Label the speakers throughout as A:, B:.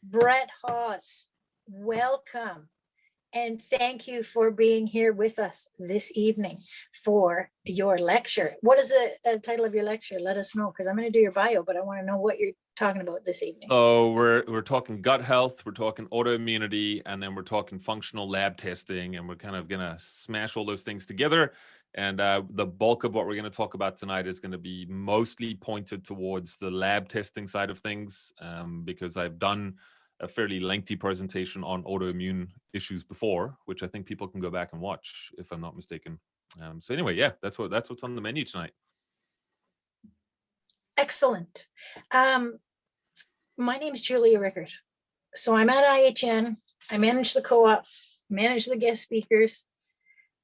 A: Brett Hawes, welcome. And thank you for being here with us this evening for your lecture. What is the title of your lecture? Let us know, because I'm going to do your bio, but I want to know what you're talking about this evening.
B: Oh, we're talking gut health, we're talking autoimmunity, and then we're talking functional lab testing, and we're kind of going to smash all those things together. And the bulk of what we're going to talk about tonight is going to be mostly pointed towards the lab testing side of things, because I've done a fairly lengthy presentation on autoimmune issues before, which I think people can go back and watch, if I'm not mistaken. So anyway, yeah, that's what's on the menu tonight.
A: Excellent. My name is Julia Rickard. So I'm at IHN. I manage the co-op, manage the guest speakers,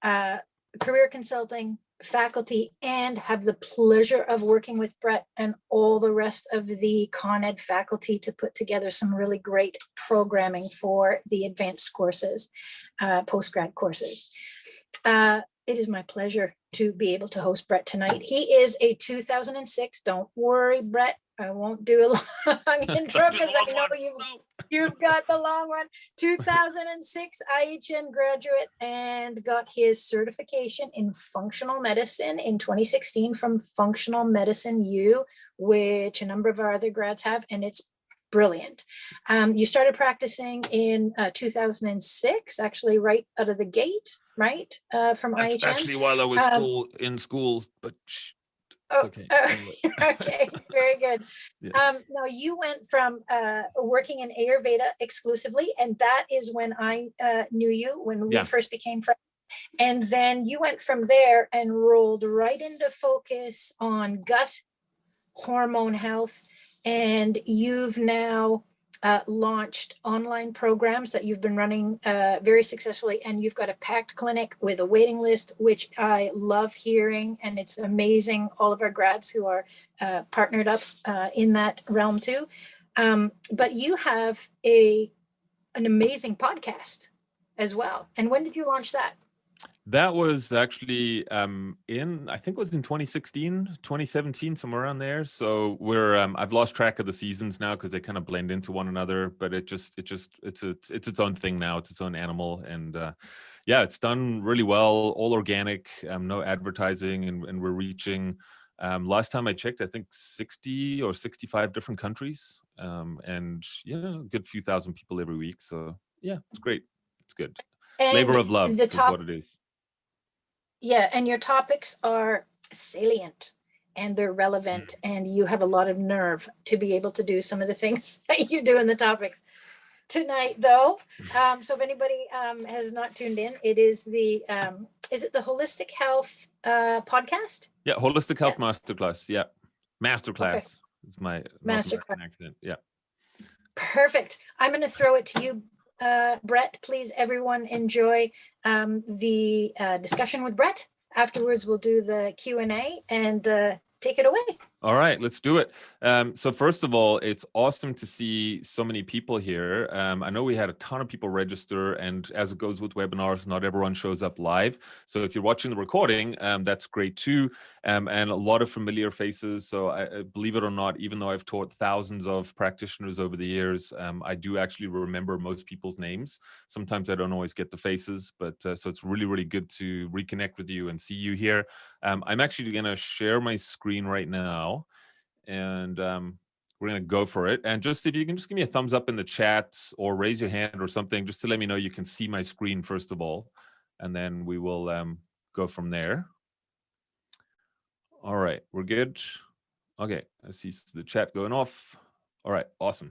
A: career consulting, faculty, and have the pleasure of working with Brett and all the rest of the Con Ed faculty to put together some really great programming for the advanced courses, postgrad courses. It is my pleasure to be able to host Brett tonight. He is a 2006, don't worry, Brett, I won't do a long intro because I know you've got the long one. 2006 IHN graduate and got his certification in functional medicine in 2016 from Functional Medicine U, which a number of our other grads have, and it's brilliant. You started practicing in 2006, actually right out of the gate, right? From IHN.
B: Actually, while I was still in school, but okay.
A: Okay, very good. Yeah. Now you went from working in Ayurveda exclusively, and that is when I knew you, when we first became friends. And then you went from there and rolled right into focus on gut hormone health, and you've now launched online programs that you've been running very successfully, and you've got a packed clinic with a waiting list, which I love hearing, and it's amazing, all of our grads who are partnered up in that realm too. But you have an amazing podcast as well. And when did you launch that?
B: That was actually I think it was in 2016, 2017, somewhere around there. So we're I've lost track of the seasons now because they kind of blend into one another, but it's its own thing now. It's its own animal. And yeah, it's done really well, all organic, no advertising, and we're reaching last time I checked, I think 60 or 65 different countries. And yeah, a good few thousand people every week. So yeah, it's great. It's good.
A: And
B: labor of love is what it is.
A: Yeah, and your topics are salient and they're relevant, and you have a lot of nerve to be able to do some of the things that you do in the topics tonight, though. So if anybody has not tuned in, it is the is it the Holistic Health podcast?
B: Yeah, Holistic Health Masterclass. Yeah, Masterclass is my
A: Masterclass
B: accent. Yeah,
A: perfect. I'm going to throw it to you, Brett. Please, everyone, enjoy the discussion with Brett. Afterwards, we'll do the Q&A and take it away.
B: All right, let's do it. So first of all, it's awesome to see so many people here. I know we had a ton of people register, and as it goes with webinars, not everyone shows up live. So if you're watching the recording, that's great too. And a lot of familiar faces. So I believe it or not, even though I've taught thousands of practitioners over the years, I do actually remember most people's names. Sometimes I don't always get the faces, but so it's really, really good to reconnect with you and see you here. I'm actually going to share my screen right now. And we're going to go for it. And just if you can just give me a thumbs up in the chat or raise your hand or something, just to let me know you can see my screen first of all. And then we will go from there. All right, we're good. Okay, I see the chat going off. All right, awesome.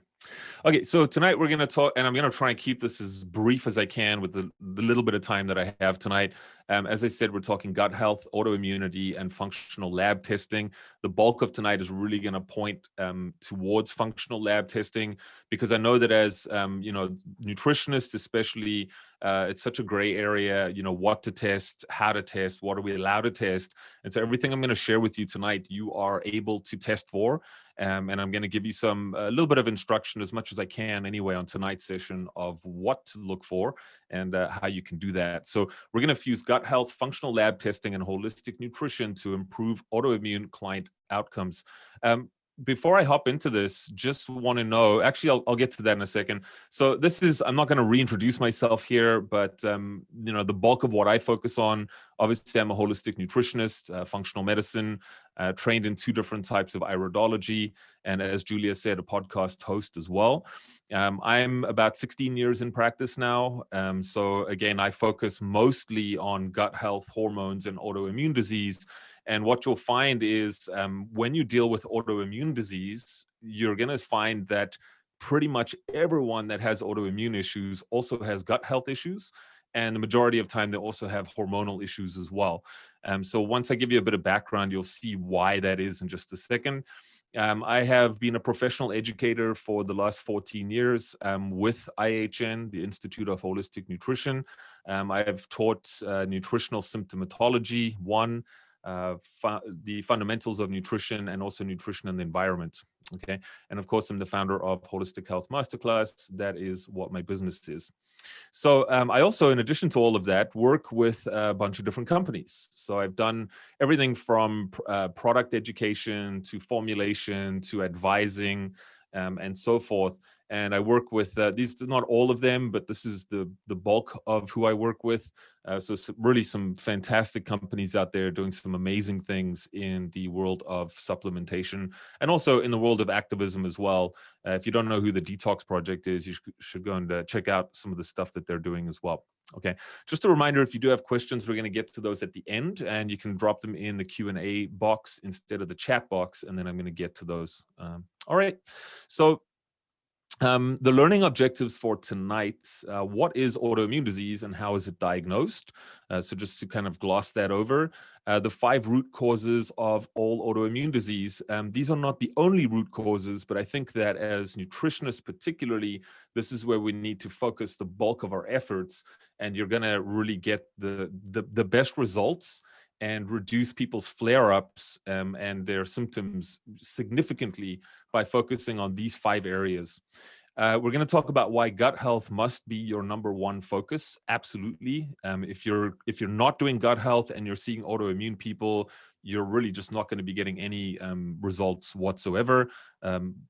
B: Okay, so tonight we're going to talk, and I'm going to try and keep this as brief as I can with the little bit of time that I have tonight. As I said, we're talking gut health, autoimmunity, and functional lab testing. The bulk of tonight is really going to point towards functional lab testing, because I know that as nutritionists especially, it's such a gray area, what to test, how to test, what are we allowed to test. And so everything I'm going to share with you tonight, you are able to test for. And I'm going to give you a little bit of instruction, as much as I can anyway, on tonight's session of what to look for and how you can do that. So we're going to fuse gut health, functional lab testing, and holistic nutrition to improve autoimmune client outcomes. before I hop into this, just want to know, actually, I'll get to that in a second. So this is, I'm not going to reintroduce myself here, but, you know, the bulk of what I focus on, obviously, I'm a holistic nutritionist, functional medicine, trained in 2 different types of iridology, and as Julia said, a podcast host as well. I'm about 16 years in practice now. So again, I focus mostly on gut health, hormones, and autoimmune disease. And what you'll find is when you deal with autoimmune disease, you're going to find that pretty much everyone that has autoimmune issues also has gut health issues. And the majority of time, they also have hormonal issues as well. So once I give you a bit of background, you'll see why that is in just a second. I have been a professional educator for the last 14 years with IHN, the Institute of Holistic Nutrition. I have taught nutritional symptomatology 1, the fundamentals of nutrition, and also nutrition and the environment. Okay. And of course, I'm the founder of Holistic Health Masterclass. That is what my business is. So I also, in addition to all of that, work with a bunch of different companies. So I've done everything from product education to formulation to advising and so forth. And I work with, these are not all of them, but this is the bulk of who I work with. So really some fantastic companies out there doing some amazing things in the world of supplementation and also in the world of activism as well. If you don't know who the Detox Project is, you should go and check out some of the stuff that they're doing as well. Okay, just a reminder, if you do have questions, we're going to get to those at the end, and you can drop them in the Q&A box instead of the chat box, and then I'm going to get to those. All right, so the learning objectives for tonight, what is autoimmune disease and how is it diagnosed? So just to kind of gloss that over, the 5 root causes of all autoimmune disease. These are not the only root causes, but I think that as nutritionists particularly, this is where we need to focus the bulk of our efforts, and you're going to really get the best results and reduce people's flare-ups and their symptoms significantly by focusing on these 5 areas. We're going to talk about why gut health must be your #1 focus. Absolutely. If you're not doing gut health and you're seeing autoimmune people, you're really just not going to be getting any results whatsoever,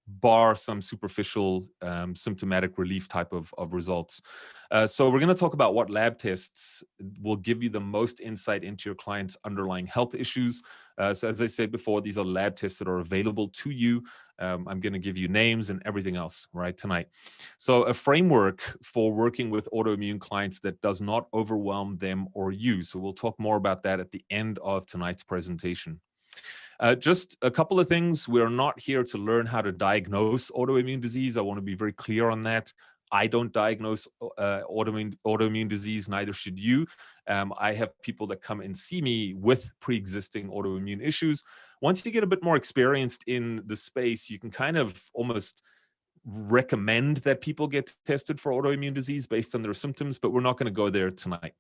B: bar some superficial symptomatic relief type of results. So we're going to talk about what lab tests will give you the most insight into your client's underlying health issues. So as I said before, these are lab tests that are available to you. I'm going to give you names and everything else right tonight. So a framework for working with autoimmune clients that does not overwhelm them or you. So we'll talk more about that at the end of tonight's presentation. Just a couple of things. We're not here to learn how to diagnose autoimmune disease. I want to be very clear on that. I don't diagnose autoimmune disease, neither should you. I have people that come and see me with pre-existing autoimmune issues. Once you get a bit more experienced in the space, you can kind of almost recommend that people get tested for autoimmune disease based on their symptoms, but we're not going to go there tonight.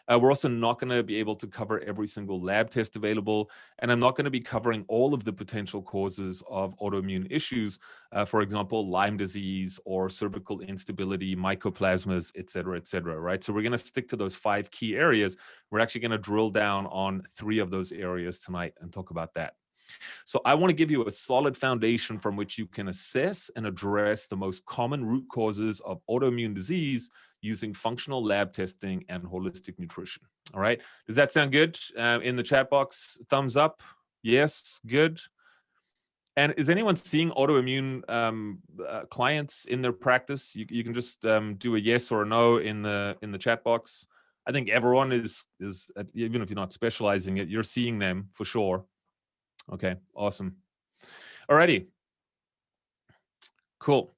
B: We're also not going to be able to cover every single lab test available, and I'm not going to be covering all of the potential causes of autoimmune issues, for example, Lyme disease or cervical instability, mycoplasmas, et cetera, right? So we're going to stick to those 5 key areas. We're actually going to drill down on 3 of those areas tonight and talk about that. So I want to give you a solid foundation from which you can assess and address the most common root causes of autoimmune disease using functional lab testing and holistic nutrition. All right. Does that sound good? In the chat box, thumbs up. Yes, good. And is anyone seeing autoimmune clients in their practice? You can just do a yes or a no in the chat box. I think everyone is even if you're not specializing it, you're seeing them for sure. Okay, awesome. Alrighty, cool.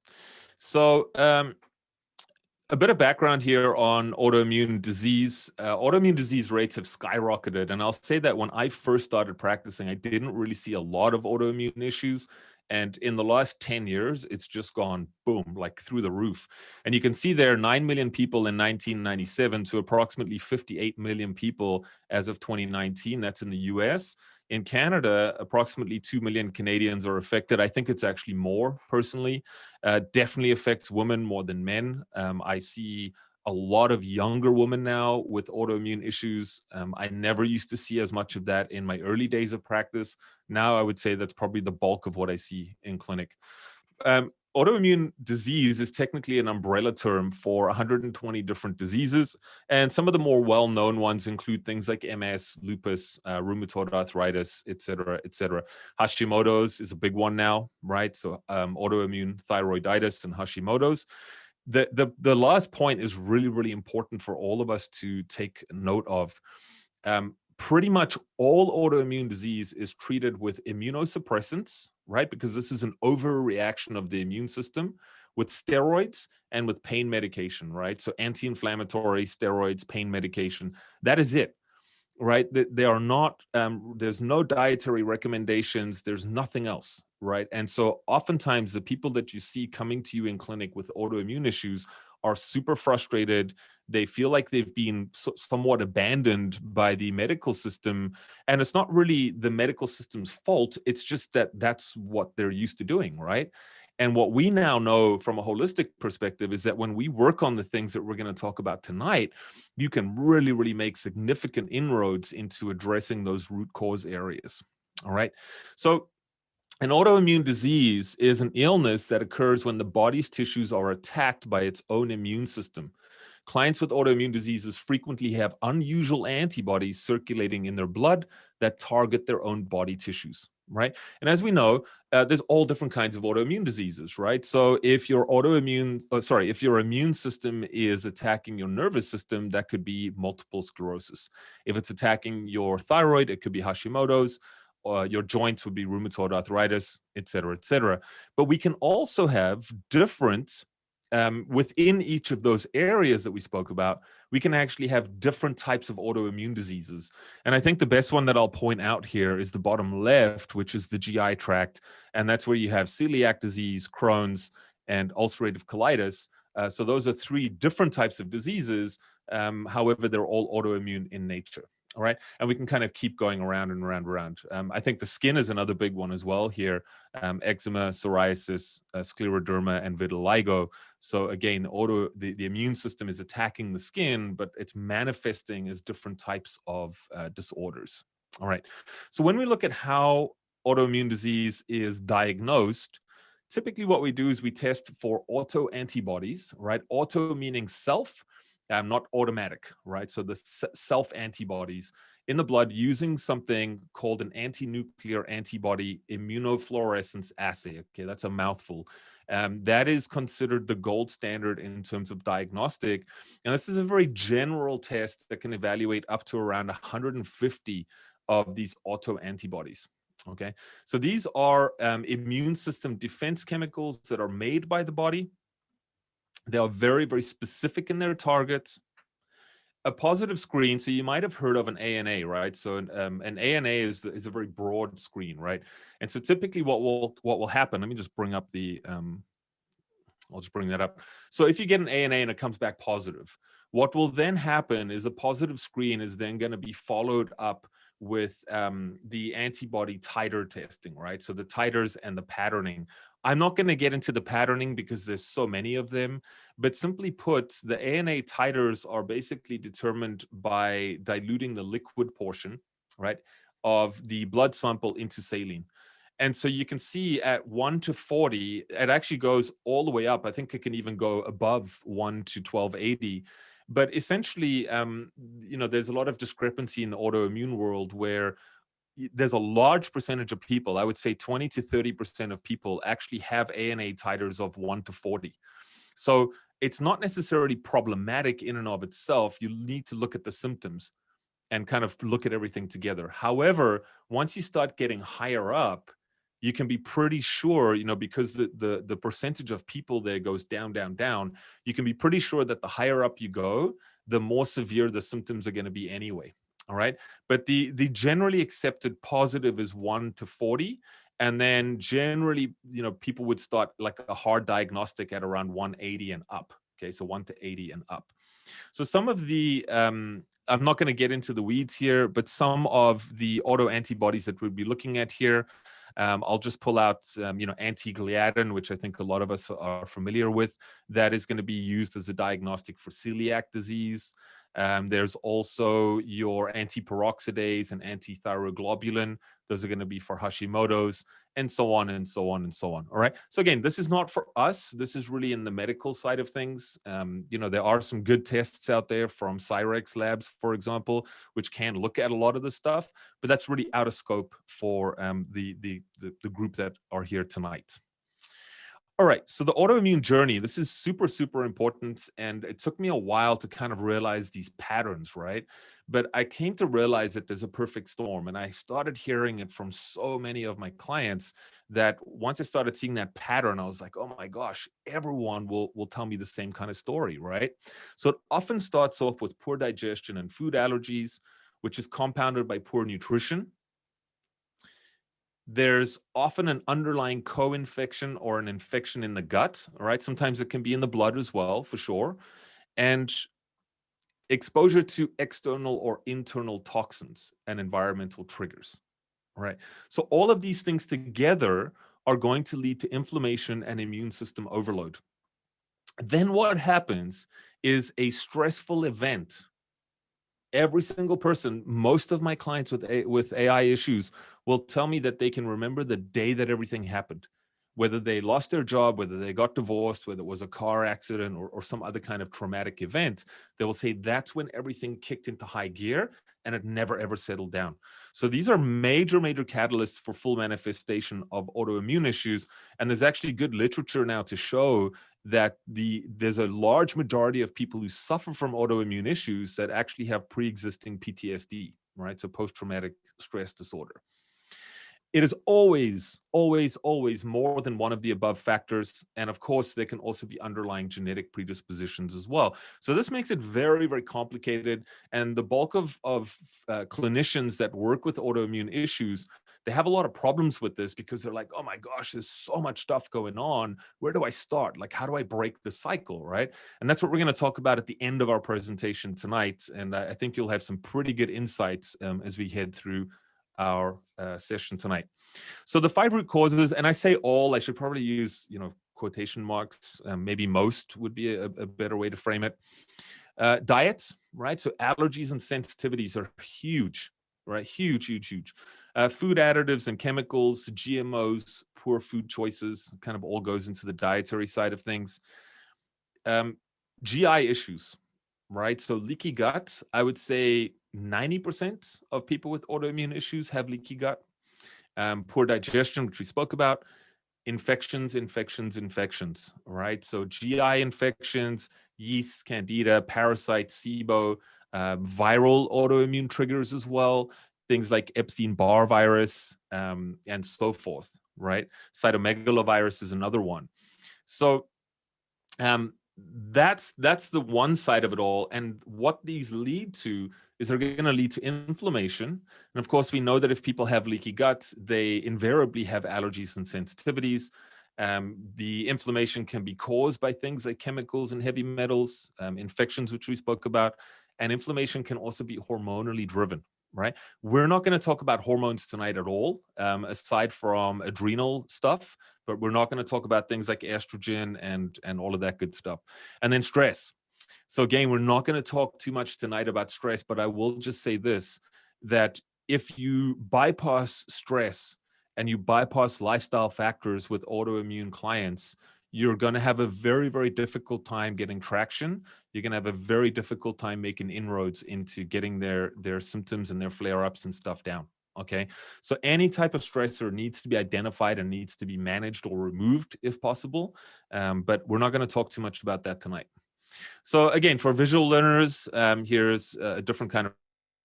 B: So a bit of background here on autoimmune disease. Autoimmune disease rates have skyrocketed, and I'll say that when I first started practicing, I didn't really see a lot of autoimmune issues. And in the last 10 years, it's just gone boom, like through the roof. And you can see there 9 million people in 1997 to approximately 58 million people as of 2019. That's in the US. In Canada, approximately 2 million Canadians are affected. I think it's actually more personally. Definitely affects women more than men. I see a lot of younger women now with autoimmune issues. I never used to see as much of that in my early days of practice. Now I would say that's probably the bulk of what I see in clinic. Autoimmune disease is technically an umbrella term for 120 different diseases. And some of the more well-known ones include things like MS, lupus, rheumatoid arthritis, et cetera, et cetera. Hashimoto's is a big one now, right? So autoimmune thyroiditis and Hashimoto's. The last point is really, really important for all of us to take note of. Pretty much all autoimmune disease is treated with immunosuppressants, right? Because this is an overreaction of the immune system, with steroids and with pain medication, right? So anti-inflammatory steroids, pain medication, that is it, right? They are not, there's no dietary recommendations, there's nothing else, right? And so oftentimes the people that you see coming to you in clinic with autoimmune issues are super frustrated. They feel like they've been somewhat abandoned by the medical system. And it's not really the medical system's fault. It's just that that's what they're used to doing, right? And what we now know from a holistic perspective is that when we work on the things that we're going to talk about tonight, you can really, really make significant inroads into addressing those root cause areas. All right. So an autoimmune disease is an illness that occurs when the body's tissues are attacked by its own immune system. Clients with autoimmune diseases frequently have unusual antibodies circulating in their blood that target their own body tissues, right? And as we know, there's all different kinds of autoimmune diseases, right? So if your if your immune system is attacking your nervous system, that could be multiple sclerosis. If it's attacking your thyroid, it could be Hashimoto's. Your joints would be rheumatoid arthritis, et cetera, et cetera. But we can also have different, within each of those areas that we spoke about, we can actually have different types of autoimmune diseases. And I think the best one that I'll point out here is the bottom left, which is the GI tract. And that's where you have celiac disease, Crohn's, and ulcerative colitis. So those are three different types of diseases. However, they're all autoimmune in nature. All right. And we can kind of keep going around and around and around. I think the skin is another big one as well here. Eczema, psoriasis, scleroderma, and vitiligo. So again, the immune system is attacking the skin, but it's manifesting as different types of disorders. All right. So when we look at how autoimmune disease is diagnosed, typically what we do is we test for autoantibodies, right? Auto meaning self, not automatic, right? So the self antibodies in the blood using something called an anti-nuclear antibody immunofluorescence assay. Okay, that's a mouthful. That is considered the gold standard in terms of diagnostic. And this is a very general test that can evaluate up to around 150 of these autoantibodies. Okay, so these are immune system defense chemicals that are made by the body. They are very, very specific in their targets. A positive screen, so you might have heard of an ANA, right? So an ANA is a very broad screen, right? And so typically what will happen, let me just bring up the, I'll just bring that up. So if you get an ANA and it comes back positive, what will then happen is a positive screen is then going to be followed up with the antibody titer testing, right? So the titers and the patterning. I'm not going to get into the patterning because there's so many of them, but simply put, the ANA titers are basically determined by diluting the liquid portion, right, of the blood sample into saline. And so you can see at 1 to 40, it actually goes all the way up. I think it can even go above 1 to 1280. But essentially, there's a lot of discrepancy in the autoimmune world where there's a large percentage of people, I would say 20 to 30% of people actually have ANA titers of 1 to 40. So it's not necessarily problematic in and of itself. You need to look at the symptoms and kind of look at everything together. However, once you start getting higher up, you can be pretty sure, because the percentage of people there goes down, down, down, you can be pretty sure that the higher up you go, the more severe the symptoms are going to be anyway. All right. But the generally accepted positive is 1 to 40. And then generally, people would start like a hard diagnostic at around 180 and up. Okay. So 1 to 80 and up. So some of the, I'm not going to get into the weeds here, but some of the autoantibodies that we'll be looking at here, I'll just pull out, anti-gliadin, which I think a lot of us are familiar with. That is going to be used as a diagnostic for celiac disease. There's also your anti-peroxidase and anti-thyroglobulin. Those are going to be for Hashimoto's, and so on and so on and so on. All right. So again, this is not for us. This is really in the medical side of things. There are some good tests out there from Cyrex Labs, for example, which can look at a lot of the stuff, but that's really out of scope for the group that are here tonight. All right, so the autoimmune journey, this is super, super important. And it took me a while to kind of realize these patterns, right? But I came to realize that there's a perfect storm. And I started hearing it from so many of my clients that once I started seeing that pattern, I was like, oh my gosh, everyone will tell me the same kind of story, right? So it often starts off with poor digestion and food allergies, which is compounded by poor nutrition. There's often an underlying co-infection or an infection in the gut, all right? Sometimes it can be in the blood as well, for sure. And exposure to external or internal toxins and environmental triggers, all right? So all of these things together are going to lead to inflammation and immune system overload. Then what happens is a stressful event. Every single person, most of my clients with AI issues will tell me that they can remember the day that everything happened, whether they lost their job, whether they got divorced, whether it was a car accident or some other kind of traumatic event. They will say that's when everything kicked into high gear and it never ever settled down. So these are major, major catalysts for full manifestation of autoimmune issues. And there's actually good literature now to show that there's a large majority of people who suffer from autoimmune issues that actually have pre-existing PTSD, right? So post-traumatic stress disorder. It is always, always, always more than one of the above factors. And of course, there can also be underlying genetic predispositions as well. So this makes it very, very complicated. And the bulk of clinicians that work with autoimmune issues, they have a lot of problems with this because they're like, oh my gosh, there's so much stuff going on. Where do I start? Like, how do I break the cycle, right? And that's what we're going to talk about at the end of our presentation tonight. And I think you'll have some pretty good insights as we head through our session tonight. So the 5 root causes, and I say all, I should probably use, quotation marks. Maybe most would be a better way to frame it. Diet, right? So allergies and sensitivities are huge, right? Huge, huge, huge. Food additives and chemicals, GMOs, poor food choices, kind of all goes into the dietary side of things. GI issues, right? So leaky gut, I would say 90% of people with autoimmune issues have leaky gut. Poor digestion, which we spoke about. Infections, right? So GI infections, yeast, candida, parasites, SIBO, viral autoimmune triggers as well, things like Epstein-Barr virus, and so forth, right? Cytomegalovirus is another one. So that's the one side of it all. And what these lead to is they're going to lead to inflammation. And of course, we know that if people have leaky gut, they invariably have allergies and sensitivities. The inflammation can be caused by things like chemicals and heavy metals, infections, which we spoke about. And inflammation can also be hormonally driven, right? We're not going to talk about hormones tonight at all, aside from adrenal stuff, but we're not going to talk about things like estrogen and all of that good stuff. And then stress. So again, we're not going to talk too much tonight about stress, but I will just say this, that if you bypass stress and you bypass lifestyle factors with autoimmune clients, you're going to have a very, very difficult time getting traction. You're going to have a very difficult time making inroads into getting their symptoms and their flare-ups and stuff down. Okay, so any type of stressor needs to be identified and needs to be managed or removed if possible. But we're not going to talk too much about that tonight. So again, for visual learners, here's a different kind of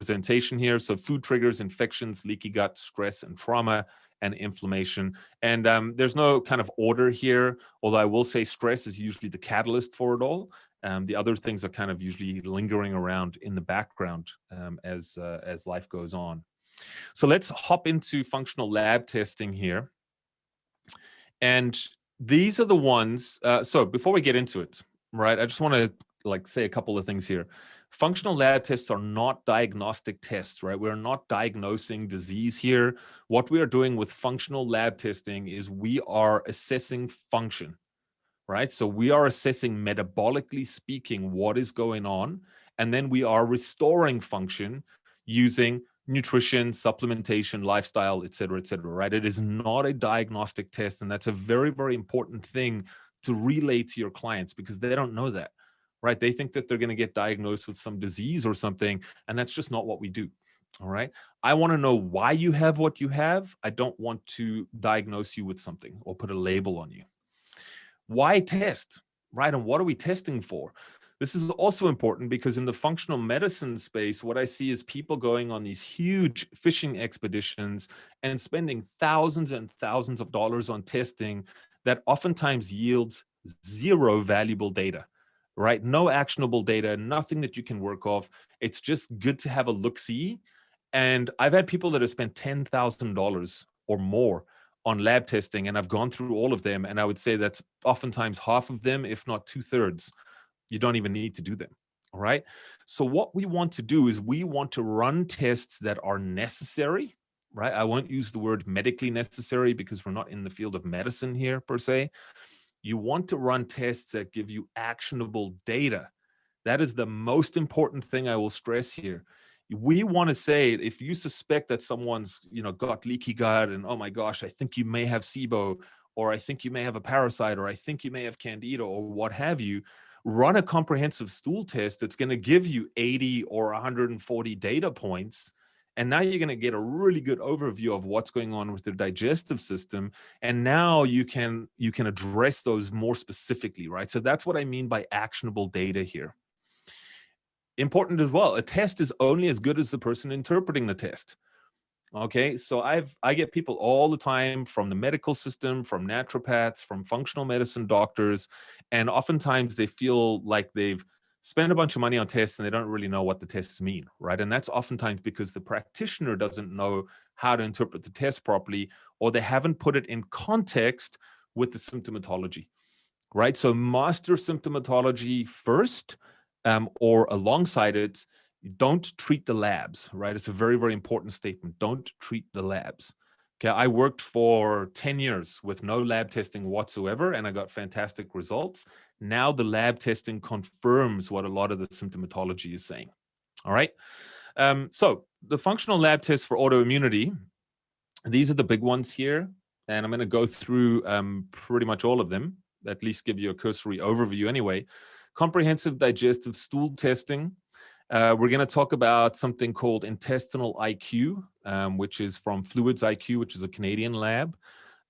B: presentation here. So food triggers, infections, leaky gut, stress and trauma, and inflammation. And there's no kind of order here, although I will say stress is usually the catalyst for it all. The other things are kind of usually lingering around in the background as life goes on. So let's hop into functional lab testing here. And these are the ones, so before we get into it, right, I just want to say a couple of things here. Functional lab tests are not diagnostic tests, right? We're not diagnosing disease here. What we are doing with functional lab testing is we are assessing function, right? So we are assessing, metabolically speaking, what is going on, and then we are restoring function using nutrition, supplementation, lifestyle, et cetera, right? It is not a diagnostic test, and that's a very, very important thing to relay to your clients, because they don't know that, right? They think that they're going to get diagnosed with some disease or something, and that's just not what we do. All right. I want to know why you have what you have. I don't want to diagnose you with something or put a label on you. Why test, right? And what are we testing for? This is also important because in the functional medicine space, what I see is people going on these huge fishing expeditions and spending thousands and thousands of dollars on testing that oftentimes yields zero valuable data, right? No actionable data, nothing that you can work off. It's just good to have a look-see. And I've had people that have spent $10,000 or more on lab testing, and I've gone through all of them, and I would say that's oftentimes half of them, if not 2/3. You don't even need to do them. All right. So what we want to do is we want to run tests that are necessary, right? I won't use the word medically necessary because we're not in the field of medicine here per se. You want to run tests that give you actionable data. That is the most important thing I will stress here. We want to say, if you suspect that someone's, got leaky gut, and oh my gosh, I think you may have SIBO, or I think you may have a parasite, or I think you may have candida, or what have you, run a comprehensive stool test that's going to give you 80 or 140 data points. And now you're going to get a really good overview of what's going on with the digestive system. And now you can address those more specifically, right? So that's what I mean by actionable data here. Important as well, a test is only as good as the person interpreting the test. Okay, so I get people all the time from the medical system, from naturopaths, from functional medicine doctors, and oftentimes they feel like they've spent a bunch of money on tests and they don't really know what the tests mean, right? And that's oftentimes because the practitioner doesn't know how to interpret the test properly, or they haven't put it in context with the symptomatology, right? So master symptomatology first, or alongside it. Don't treat the labs, right? It's a very, very important statement. Don't treat the labs. Okay, I worked for 10 years with no lab testing whatsoever, and I got fantastic results. Now the lab testing confirms what a lot of the symptomatology is saying. All right. So the functional lab tests for autoimmunity, these are the big ones here. And I'm going to go through pretty much all of them, at least give you a cursory overview anyway. Comprehensive digestive stool testing. We're going to talk about something called Intestinal IQ, which is from Fluids IQ, which is a Canadian lab.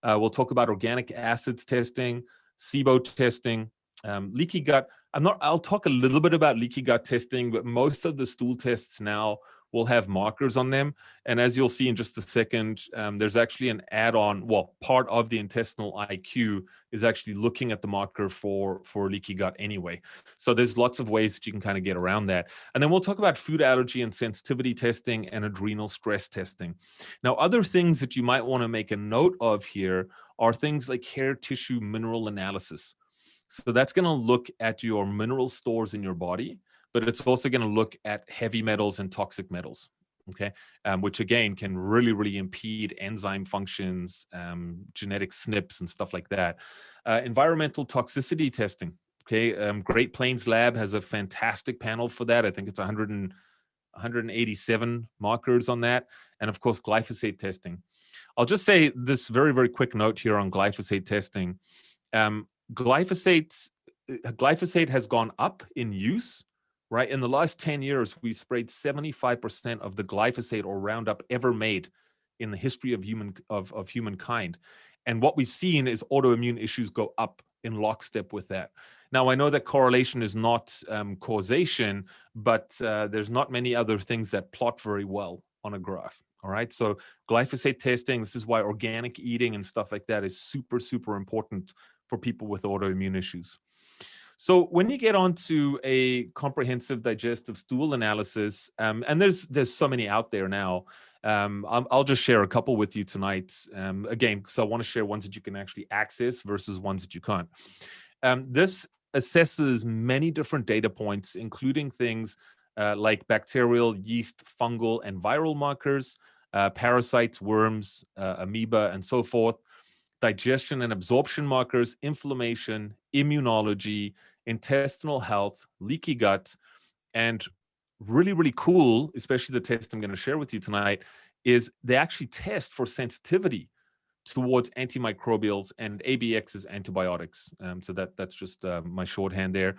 B: We'll talk about organic acids testing, SIBO testing, leaky gut. I'll talk a little bit about leaky gut testing, but most of the stool tests now will have markers on them. And as you'll see in just a second, there's actually an add-on, part of the intestinal IQ is actually looking at the marker for leaky gut anyway. So there's lots of ways that you can kind of get around that. And then we'll talk about food allergy and sensitivity testing and adrenal stress testing. Now, other things that you might want to make a note of here are things like hair tissue mineral analysis. So that's going to look at your mineral stores in your body, but it's also going to look at heavy metals and toxic metals, okay, which again can really, really impede enzyme functions, genetic SNPs and stuff like that. Environmental toxicity testing, okay. Great Plains Lab has a fantastic panel for that. I think it's 187 markers on that. And of course, glyphosate testing. I'll just say this very, very quick note here on glyphosate testing. Glyphosate has gone up in use, right? In the last 10 years, we sprayed 75% of the glyphosate or Roundup ever made in the history of humankind. And what we've seen is autoimmune issues go up in lockstep with that. Now, I know that correlation is not causation, but there's not many other things that plot very well on a graph. All right. So glyphosate testing, this is why organic eating and stuff like that is super, super important for people with autoimmune issues. So when you get onto a comprehensive digestive stool analysis, and there's so many out there now, I'll just share a couple with you tonight. Again, so I want to share ones that you can actually access versus ones that you can't. This assesses many different data points, including things like bacterial, yeast, fungal, and viral markers, parasites, worms, amoeba, and so forth, digestion and absorption markers, inflammation, immunology, intestinal health, leaky gut, and really, really cool, especially the test I'm going to share with you tonight, is they actually test for sensitivity towards antimicrobials, and ABX is antibiotics. So that's just my shorthand there.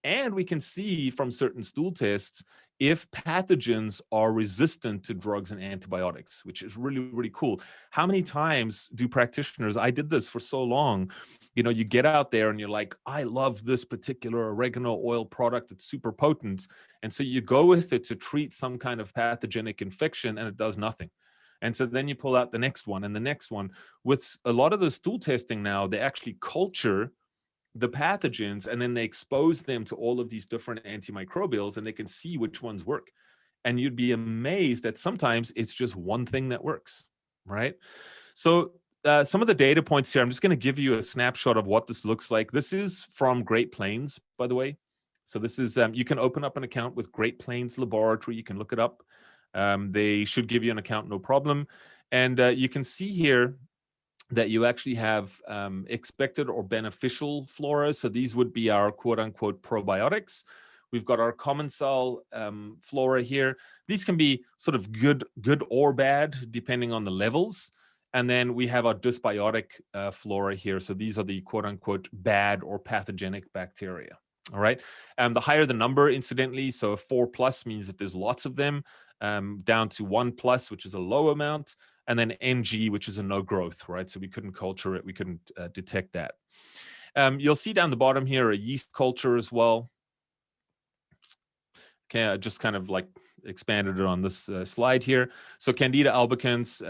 B: And we can see from certain stool tests if pathogens are resistant to drugs and antibiotics, which is really, really cool. How many times do practitioners, I did this for so long, you get out there and you're like, I love this particular oregano oil product. It's super potent. And so you go with it to treat some kind of pathogenic infection and it does nothing. And so then you pull out the next one and the next one. With a lot of the stool testing now, they actually culture the pathogens and then they expose them to all of these different antimicrobials and they can see which ones work. And you'd be amazed that sometimes it's just one thing that works, right? So some of the data points here, I'm just going to give you a snapshot of what this looks like. This is from Great Plains, by the way. So this is, you can open up an account with Great Plains Laboratory. You can look it up. They should give you an account, no problem. And you can see here that you actually have expected or beneficial flora. So these would be our quote unquote probiotics. We've got our commensal flora here. These can be sort of good or bad, depending on the levels. And then we have our dysbiotic flora here. So these are the quote unquote bad or pathogenic bacteria. All right. The higher the number, incidentally, so 4+ means that there's lots of them, down to 1+, which is a low amount, and then NG, which is a no growth, right? So we couldn't culture it. We couldn't detect that. You'll see down the bottom here a yeast culture as well. Okay, I just kind of like expanded it on this slide here. So Candida albicans.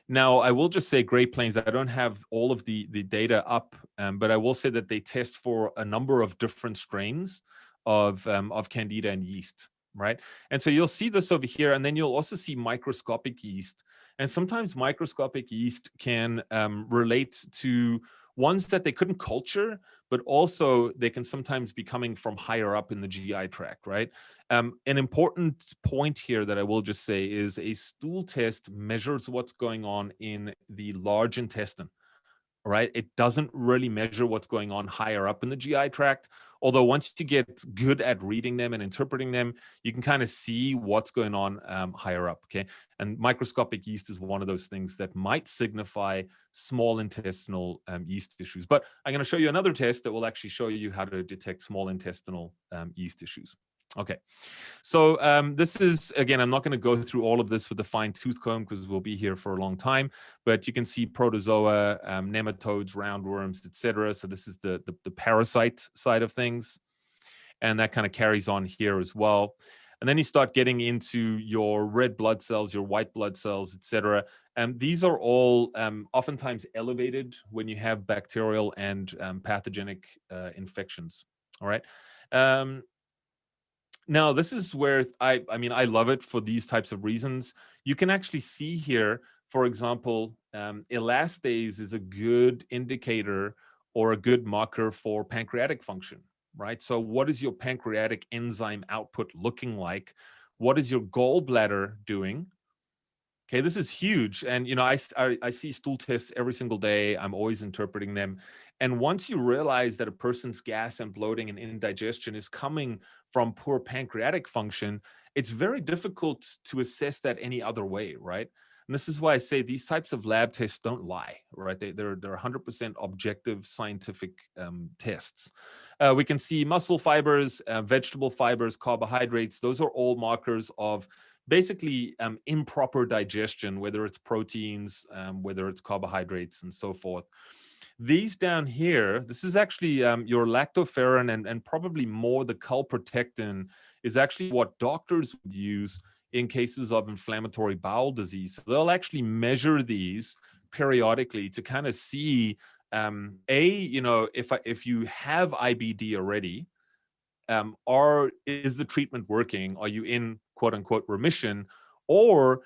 B: Now, I will just say Great Plains, I don't have all of the data up, but I will say that they test for a number of different strains of Candida and yeast, right? And so you'll see this over here, and then you'll also see microscopic yeast. And sometimes microscopic yeast can relate to ones that they couldn't culture, but also they can sometimes be coming from higher up in the GI tract, right? An important point here that I will just say is a stool test measures what's going on in the large intestine, right? It doesn't really measure what's going on higher up in the GI tract. Although once you get good at reading them and interpreting them, you can kind of see what's going on higher up, okay? And microscopic yeast is one of those things that might signify small intestinal yeast issues. But I'm going to show you another test that will actually show you how to detect small intestinal yeast issues. Okay, so this is, again, I'm not going to go through all of this with a fine tooth comb because we'll be here for a long time, but you can see protozoa, nematodes, roundworms, etc. So this is the parasite side of things, and that kind of carries on here as well. And then you start getting into your red blood cells, your white blood cells, etc. And these are all oftentimes elevated when you have bacterial and pathogenic infections. All right. Now, this is where I mean, I love it for these types of reasons. You can actually see here, for example, elastase is a good indicator or a good marker for pancreatic function, right? So what is your pancreatic enzyme output looking like? What is your gallbladder doing? Okay, this is huge. And, I see stool tests every single day. I'm always interpreting them. And once you realize that a person's gas and bloating and indigestion is coming from poor pancreatic function, it's very difficult to assess that any other way, right? And this is why I say these types of lab tests don't lie, right? They're 100% objective scientific tests. We can see muscle fibers, vegetable fibers, carbohydrates. Those are all markers of basically improper digestion, whether it's proteins, whether it's carbohydrates, and so forth. These down here, this is actually your lactoferrin and probably more the calprotectin is actually what doctors would use in cases of inflammatory bowel disease. So they'll actually measure these periodically to kind of see, if you have IBD already, is the treatment working? Are you in quote unquote remission? Or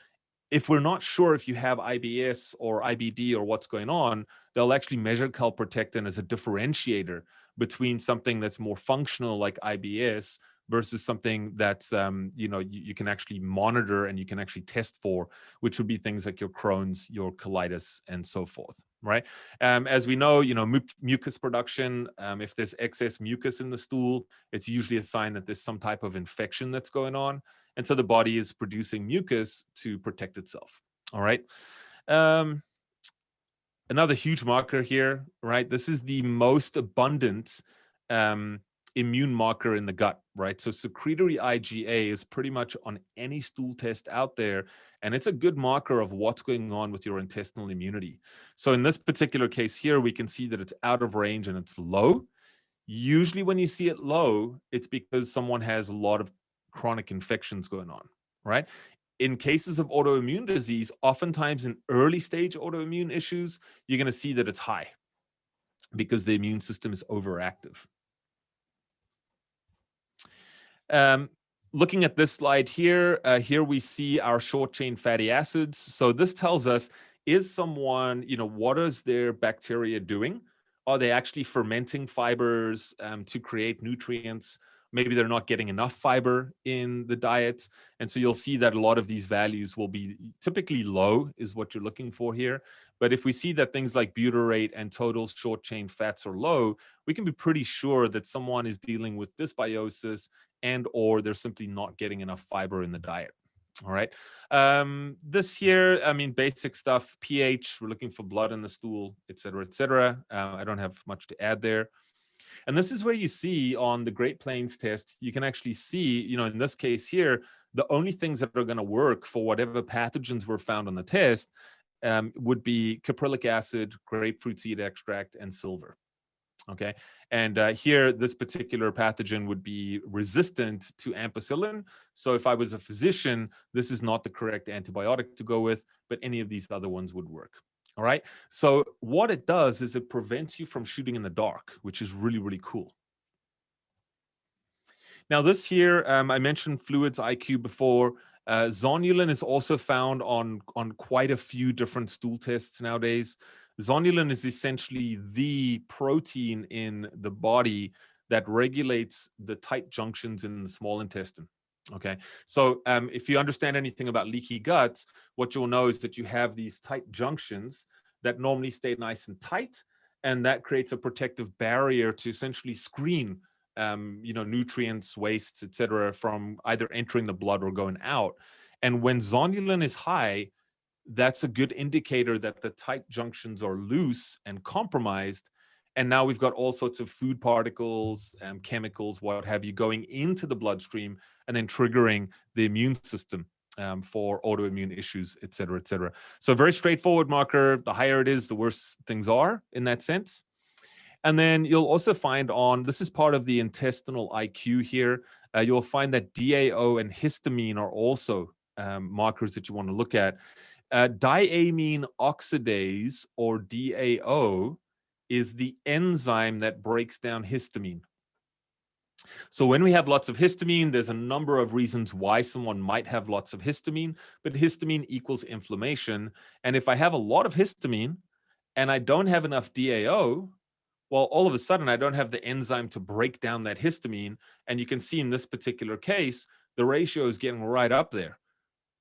B: if we're not sure if you have IBS or IBD or what's going on, they'll actually measure calprotectin as a differentiator between something that's more functional like IBS versus something that's you can actually monitor and you can actually test for, which would be things like your Crohn's, your colitis, and so forth, right? As we know, mucus production, if there's excess mucus in the stool, it's usually a sign that there's some type of infection that's going on, and so the body is producing mucus to protect itself. All right. Another huge marker here, right? This is the most abundant immune marker in the gut, right? So secretory IgA is pretty much on any stool test out there, and it's a good marker of what's going on with your intestinal immunity. So in this particular case here, we can see that it's out of range and it's low. Usually when you see it low, it's because someone has a lot of chronic infections going on, right? In cases of autoimmune disease, oftentimes in early stage autoimmune issues, you're going to see that it's high because the immune system is overactive. Looking at this slide here, here we see our short chain fatty acids. So this tells us, is someone, what is their bacteria doing? Are they actually fermenting fibers to create nutrients? Maybe they're not getting enough fiber in the diet. And so you'll see that a lot of these values will be typically low is what you're looking for here. But if we see that things like butyrate and total short chain fats are low, we can be pretty sure that someone is dealing with dysbiosis and or they're simply not getting enough fiber in the diet. All right. This here, basic stuff, pH, we're looking for blood in the stool, et cetera, et cetera. I don't have much to add there. And this is where you see on the Great Plains test, you can actually see, in this case here, the only things that are going to work for whatever pathogens were found on the test would be caprylic acid, grapefruit seed extract, and silver. Okay. And here, this particular pathogen would be resistant to ampicillin. So if I was a physician, this is not the correct antibiotic to go with, but any of these other ones would work. All right. So what it does is it prevents you from shooting in the dark, which is really, really cool. Now this here, I mentioned fluids IQ before. Zonulin is also found on quite a few different stool tests nowadays. Zonulin is essentially the protein in the body that regulates the tight junctions in the small intestine. Okay, so if you understand anything about leaky gut, what you'll know is that you have these tight junctions that normally stay nice and tight, and that creates a protective barrier to essentially screen nutrients, wastes, etc., from either entering the blood or going out. And when zonulin is high, that's a good indicator that the tight junctions are loose and compromised. And now we've got all sorts of food particles, chemicals, what have you, going into the bloodstream and then triggering the immune system for autoimmune issues, et cetera, et cetera. So a very straightforward marker. The higher it is, the worse things are in that sense. And then you'll also find this is part of the intestinal IQ here, you'll find that DAO and histamine are also markers that you want to look at. Diamine oxidase, or DAO, is the enzyme that breaks down histamine. So when we have lots of histamine, there's a number of reasons why someone might have lots of histamine, but histamine equals inflammation. And if I have a lot of histamine and I don't have enough DAO, well, all of a sudden I don't have the enzyme to break down that histamine. And you can see in this particular case, the ratio is getting right up there.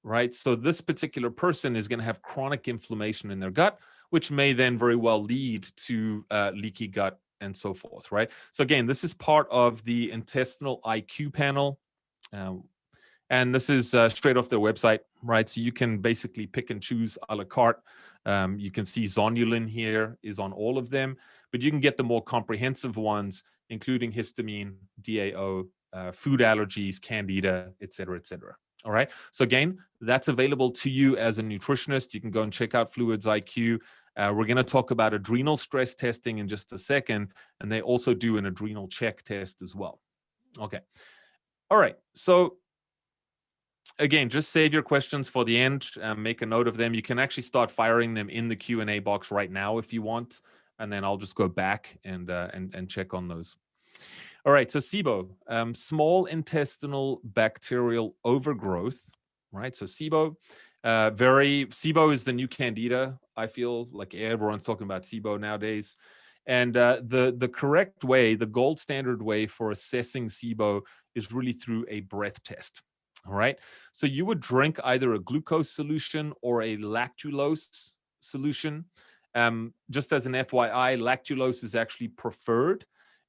B: Right. So this particular person is going to have chronic inflammation in their gut, which may then very well lead to leaky gut and so forth. Right. So again, this is part of the Intestinal IQ Panel. And this is straight off their website. Right. So you can basically pick and choose a la carte. You can see zonulin here is on all of them, but you can get the more comprehensive ones, including histamine, DAO, food allergies, candida, et cetera, et cetera. All right. So again, that's available to you as a nutritionist. You can go and check out Fluids IQ. We're going to talk about adrenal stress testing in just a second. And they also do an adrenal check test as well. Okay. All right. So again, just save your questions for the end. Make a note of them. You can actually start firing them in the Q&A box right now if you want. And then I'll just go back and check on those. All right, so SIBO, small intestinal bacterial overgrowth, right? So SIBO, SIBO is the new candida. I feel like everyone's talking about SIBO nowadays. And the correct way, the gold standard way for assessing SIBO is really through a breath test. All right. So you would drink either a glucose solution or a lactulose solution. Just as an FYI, lactulose is actually preferred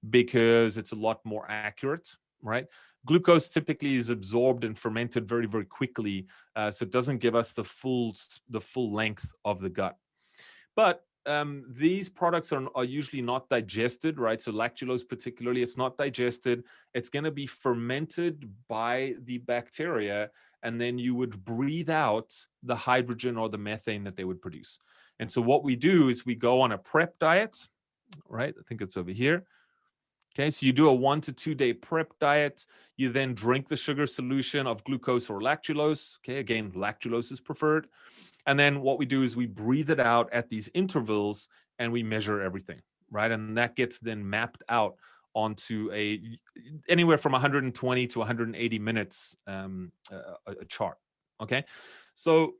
B: because it's a lot more accurate, right? Glucose typically is absorbed and fermented very, very quickly, so it doesn't give us the full length of the gut. But these products are usually not digested, right? So lactulose particularly, it's not digested. It's going to be fermented by the bacteria, and then you would breathe out the hydrogen or the methane that they would produce. And so what we do is we go on a prep diet, right? I think it's over here. Okay, so you do a 1 to 2 day prep diet. You then drink the sugar solution of glucose or lactulose. Okay, again, lactulose is preferred. And then what we do is we breathe it out at these intervals and we measure everything, right? And that gets then mapped out onto anywhere from 120 to 180 minutes a chart. Okay, so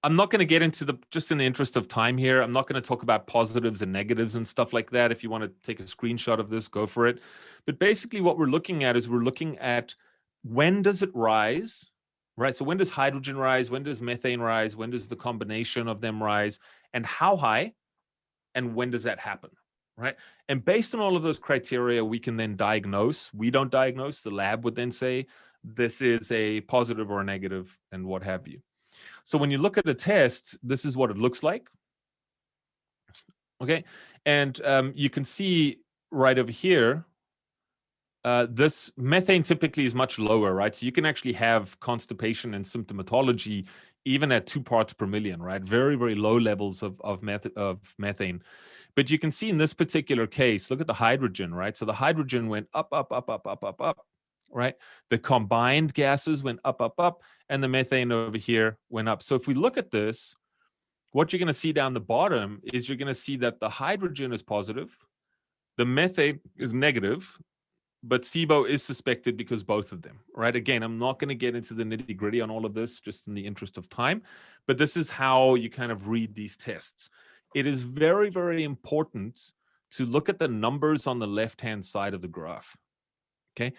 B: I'm not going to get into just in the interest of time here, I'm not going to talk about positives and negatives and stuff like that. If you want to take a screenshot of this, go for it. But basically what we're looking at is we're looking at when does it rise, right? So when does hydrogen rise? When does methane rise? When does the combination of them rise? And how high? And when does that happen, right? And based on all of those criteria, we can then diagnose. We don't diagnose. The lab would then say this is a positive or a negative and what have you. So when you look at a test, this is what it looks like. Okay, and you can see right over here, this methane typically is much lower, right? So you can actually have constipation and symptomatology even at 2 parts per million, right? Very, very low levels of methane. But you can see in this particular case, look at the hydrogen, right? So the hydrogen went up, up, up, up, up, up, up, right? The combined gases went up, up, up, and the methane over here went up. So if we look at this, what you're going to see down the bottom is you're going to see that the hydrogen is positive, the methane is negative, but SIBO is suspected because both of them, right? Again, I'm not going to get into the nitty gritty on all of this just in the interest of time, but this is how you kind of read these tests. It is very, very important to look at the numbers on the left-hand side of the graph, okay?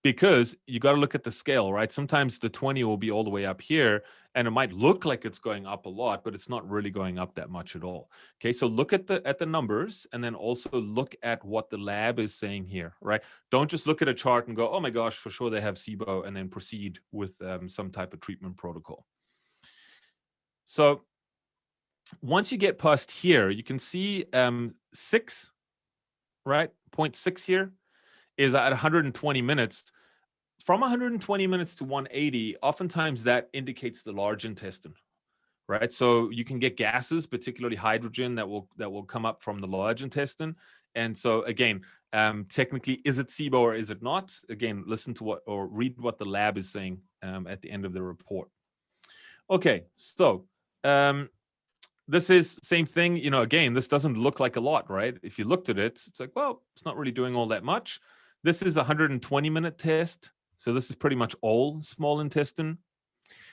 B: Because you got to look at the scale, right? Sometimes the 20 will be all the way up here, and it might look like it's going up a lot, but it's not really going up that much at all. Okay, so look at the numbers, and then also look at what the lab is saying here, right? Don't just look at a chart and go, oh my gosh, for sure they have SIBO, and then proceed with some type of treatment protocol. So once you get past here, you can see 6, right? 0.6 here is at 120 minutes. From 120 minutes to 180, oftentimes that indicates the large intestine, right? So you can get gases, particularly hydrogen, that will come up from the large intestine. And so again, technically, is it SIBO or is it not? Again, listen to what or read what the lab is saying at the end of the report. Okay, so this is same thing. You know, again, this doesn't look like a lot, right? If you looked at it, it's like, well, it's not really doing all that much. This is a 120-minute test. So this is pretty much all small intestine.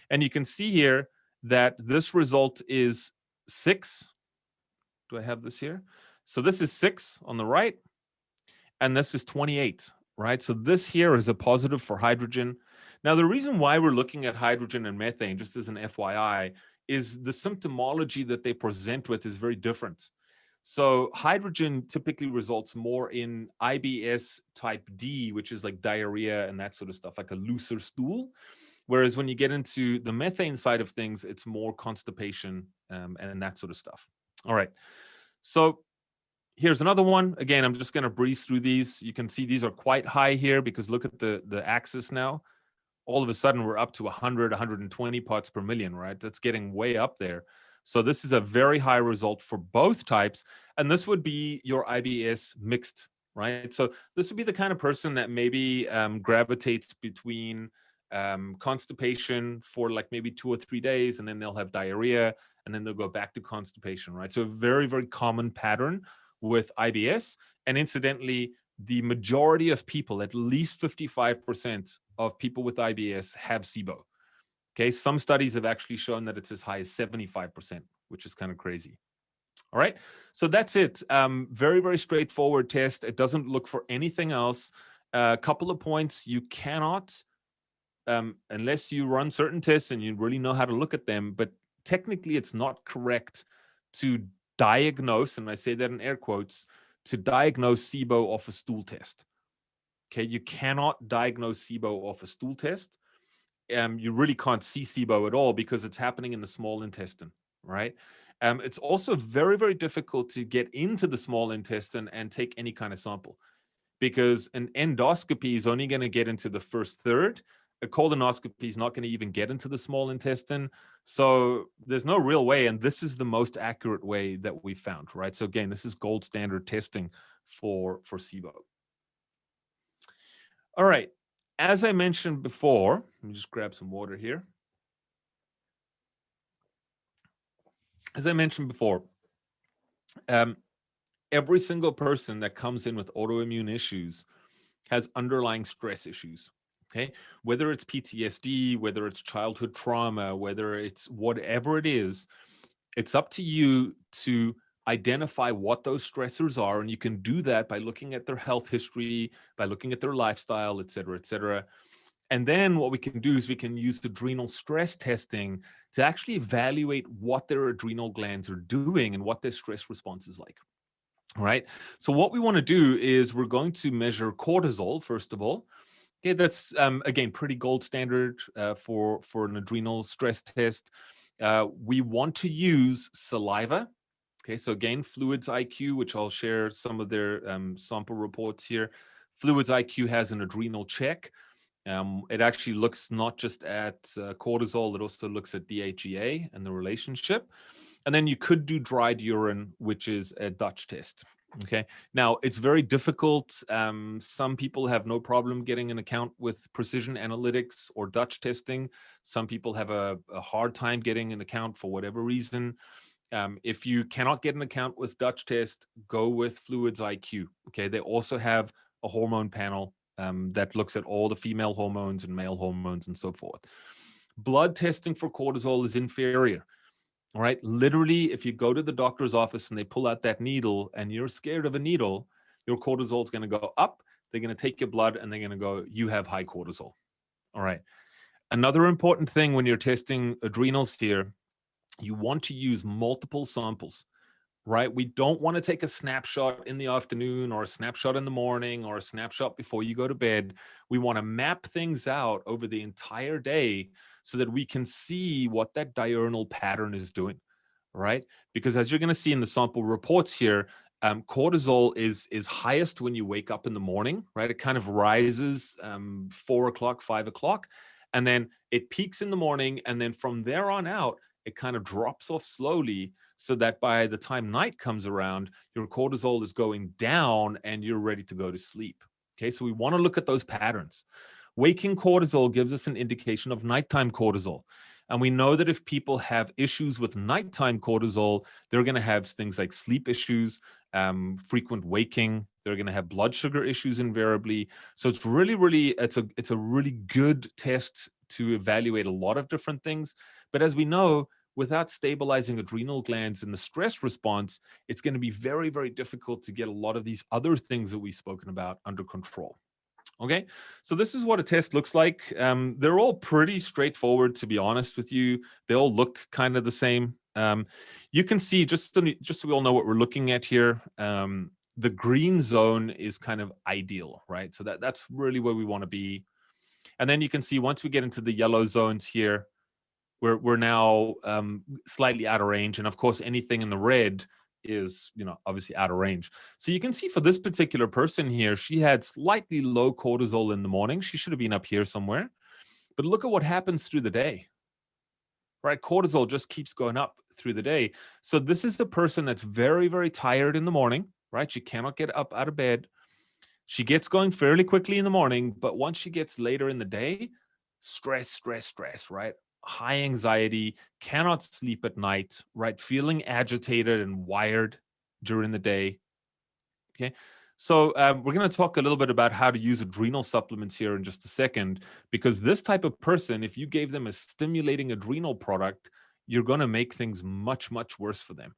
B: And you can see here that this result is 6. Do I have this here? So this is 6 on the right, and this is 28, right? So this here is a positive for hydrogen. Now, the reason why we're looking at hydrogen and methane, just as an FYI, is the symptomology that they present with is very different. So hydrogen typically results more in IBS type D, which is like diarrhea and that sort of stuff, like a looser stool. Whereas when you get into the methane side of things, it's more constipation and that sort of stuff. All right. So here's another one. Again, I'm just going to breeze through these. You can see these are quite high here because look at the axis now. All of a sudden, we're up to 100, 120 parts per million, right? That's getting way up there. So this is a very high result for both types. And this would be your IBS mixed, right? So this would be the kind of person that maybe gravitates between constipation for like maybe 2 or 3 days, and then they'll have diarrhea, and then they'll go back to constipation, right? So a very, very common pattern with IBS. And incidentally, the majority of people, at least 55% of people with IBS have SIBO. Okay, some studies have actually shown that it's as high as 75%, which is kind of crazy. All right, so that's it. Very, very straightforward test. It doesn't look for anything else. A couple of points: you cannot, unless you run certain tests and you really know how to look at them, but technically it's not correct to diagnose, and I say that in air quotes, to diagnose SIBO off a stool test. Okay, you cannot diagnose SIBO off a stool test. You really can't see SIBO at all because it's happening in the small intestine, right? It's also very, very difficult to get into the small intestine and take any kind of sample because an endoscopy is only going to get into the first third. A colonoscopy is not going to even get into the small intestine. So there's no real way. And this is the most accurate way that we found, right? So again, this is gold standard testing for SIBO. All right. As I mentioned before, let me just grab some water here. As I mentioned before, every single person that comes in with autoimmune issues has underlying stress issues. Okay, whether it's PTSD, whether it's childhood trauma, whether it's whatever it is, it's up to you to identify what those stressors are. And you can do that by looking at their health history, by looking at their lifestyle, et cetera, et cetera. And then what we can do is we can use adrenal stress testing to actually evaluate what their adrenal glands are doing and what their stress response is like. All right. So what we want to do is we're going to measure cortisol, first of all. Okay, that's again pretty gold standard for an adrenal stress test. We want to use saliva. Okay, so again, Fluids IQ, which I'll share some of their sample reports here. Fluids IQ has an adrenal check. It actually looks not just at cortisol, it also looks at DHEA and the relationship. And then you could do dried urine, which is a Dutch test. Okay. Now it's very difficult. Some people have no problem getting an account with precision analytics or Dutch testing. Some people have a hard time getting an account for whatever reason. If you cannot get an account with Dutch test, go with Fluids IQ. Okay. They also have a hormone panel that looks at all the female hormones and male hormones and so forth. Blood testing for cortisol is inferior. All right. Literally, if you go to the doctor's office and they pull out that needle and you're scared of a needle, your cortisol is going to go up. They're going to take your blood and they're going to go, you have high cortisol. All right. Another important thing when you're testing adrenals here, you want to use multiple samples, right? We don't want to take a snapshot in the afternoon or a snapshot in the morning or a snapshot before you go to bed. We want to map things out over the entire day so that we can see what that diurnal pattern is doing, right? Because as you're going to see in the sample reports here, cortisol is highest when you wake up in the morning, right? It kind of rises 4 o'clock, 5 o'clock, and then it peaks in the morning. And then from there on out, it kind of drops off slowly so that by the time night comes around, your cortisol is going down and you're ready to go to sleep. Okay, so we want to look at those patterns. Waking cortisol gives us an indication of nighttime cortisol. And we know that if people have issues with nighttime cortisol, they're going to have things like sleep issues, frequent waking. They're going to have blood sugar issues invariably. So it's really, it's a really good test to evaluate a lot of different things. But as we know, without stabilizing adrenal glands and the stress response, it's going to be very, very difficult to get a lot of these other things that we've spoken about under control. Okay, so this is what a test looks like. They're all pretty straightforward, to be honest with you. They all look kind of the same. You can see, just so we all know what we're looking at here, the green zone is kind of ideal, right? So that's really where we want to be. And then you can see once we get into the yellow zones here, we're now slightly out of range. And of course, anything in the red is, obviously out of range. So you can see for this particular person here, she had slightly low cortisol in the morning. She should have been up here somewhere. But look at what happens through the day, right? Cortisol just keeps going up through the day. So this is the person that's very, very tired in the morning, right? She cannot get up out of bed. She gets going fairly quickly in the morning, but once she gets later in the day, stress, right? High anxiety, cannot sleep at night, right? Feeling agitated and wired during the day. Okay. So we're going to talk a little bit about how to use adrenal supplements here in just a second, because this type of person, if you gave them a stimulating adrenal product, you're going to make things much, much worse for them.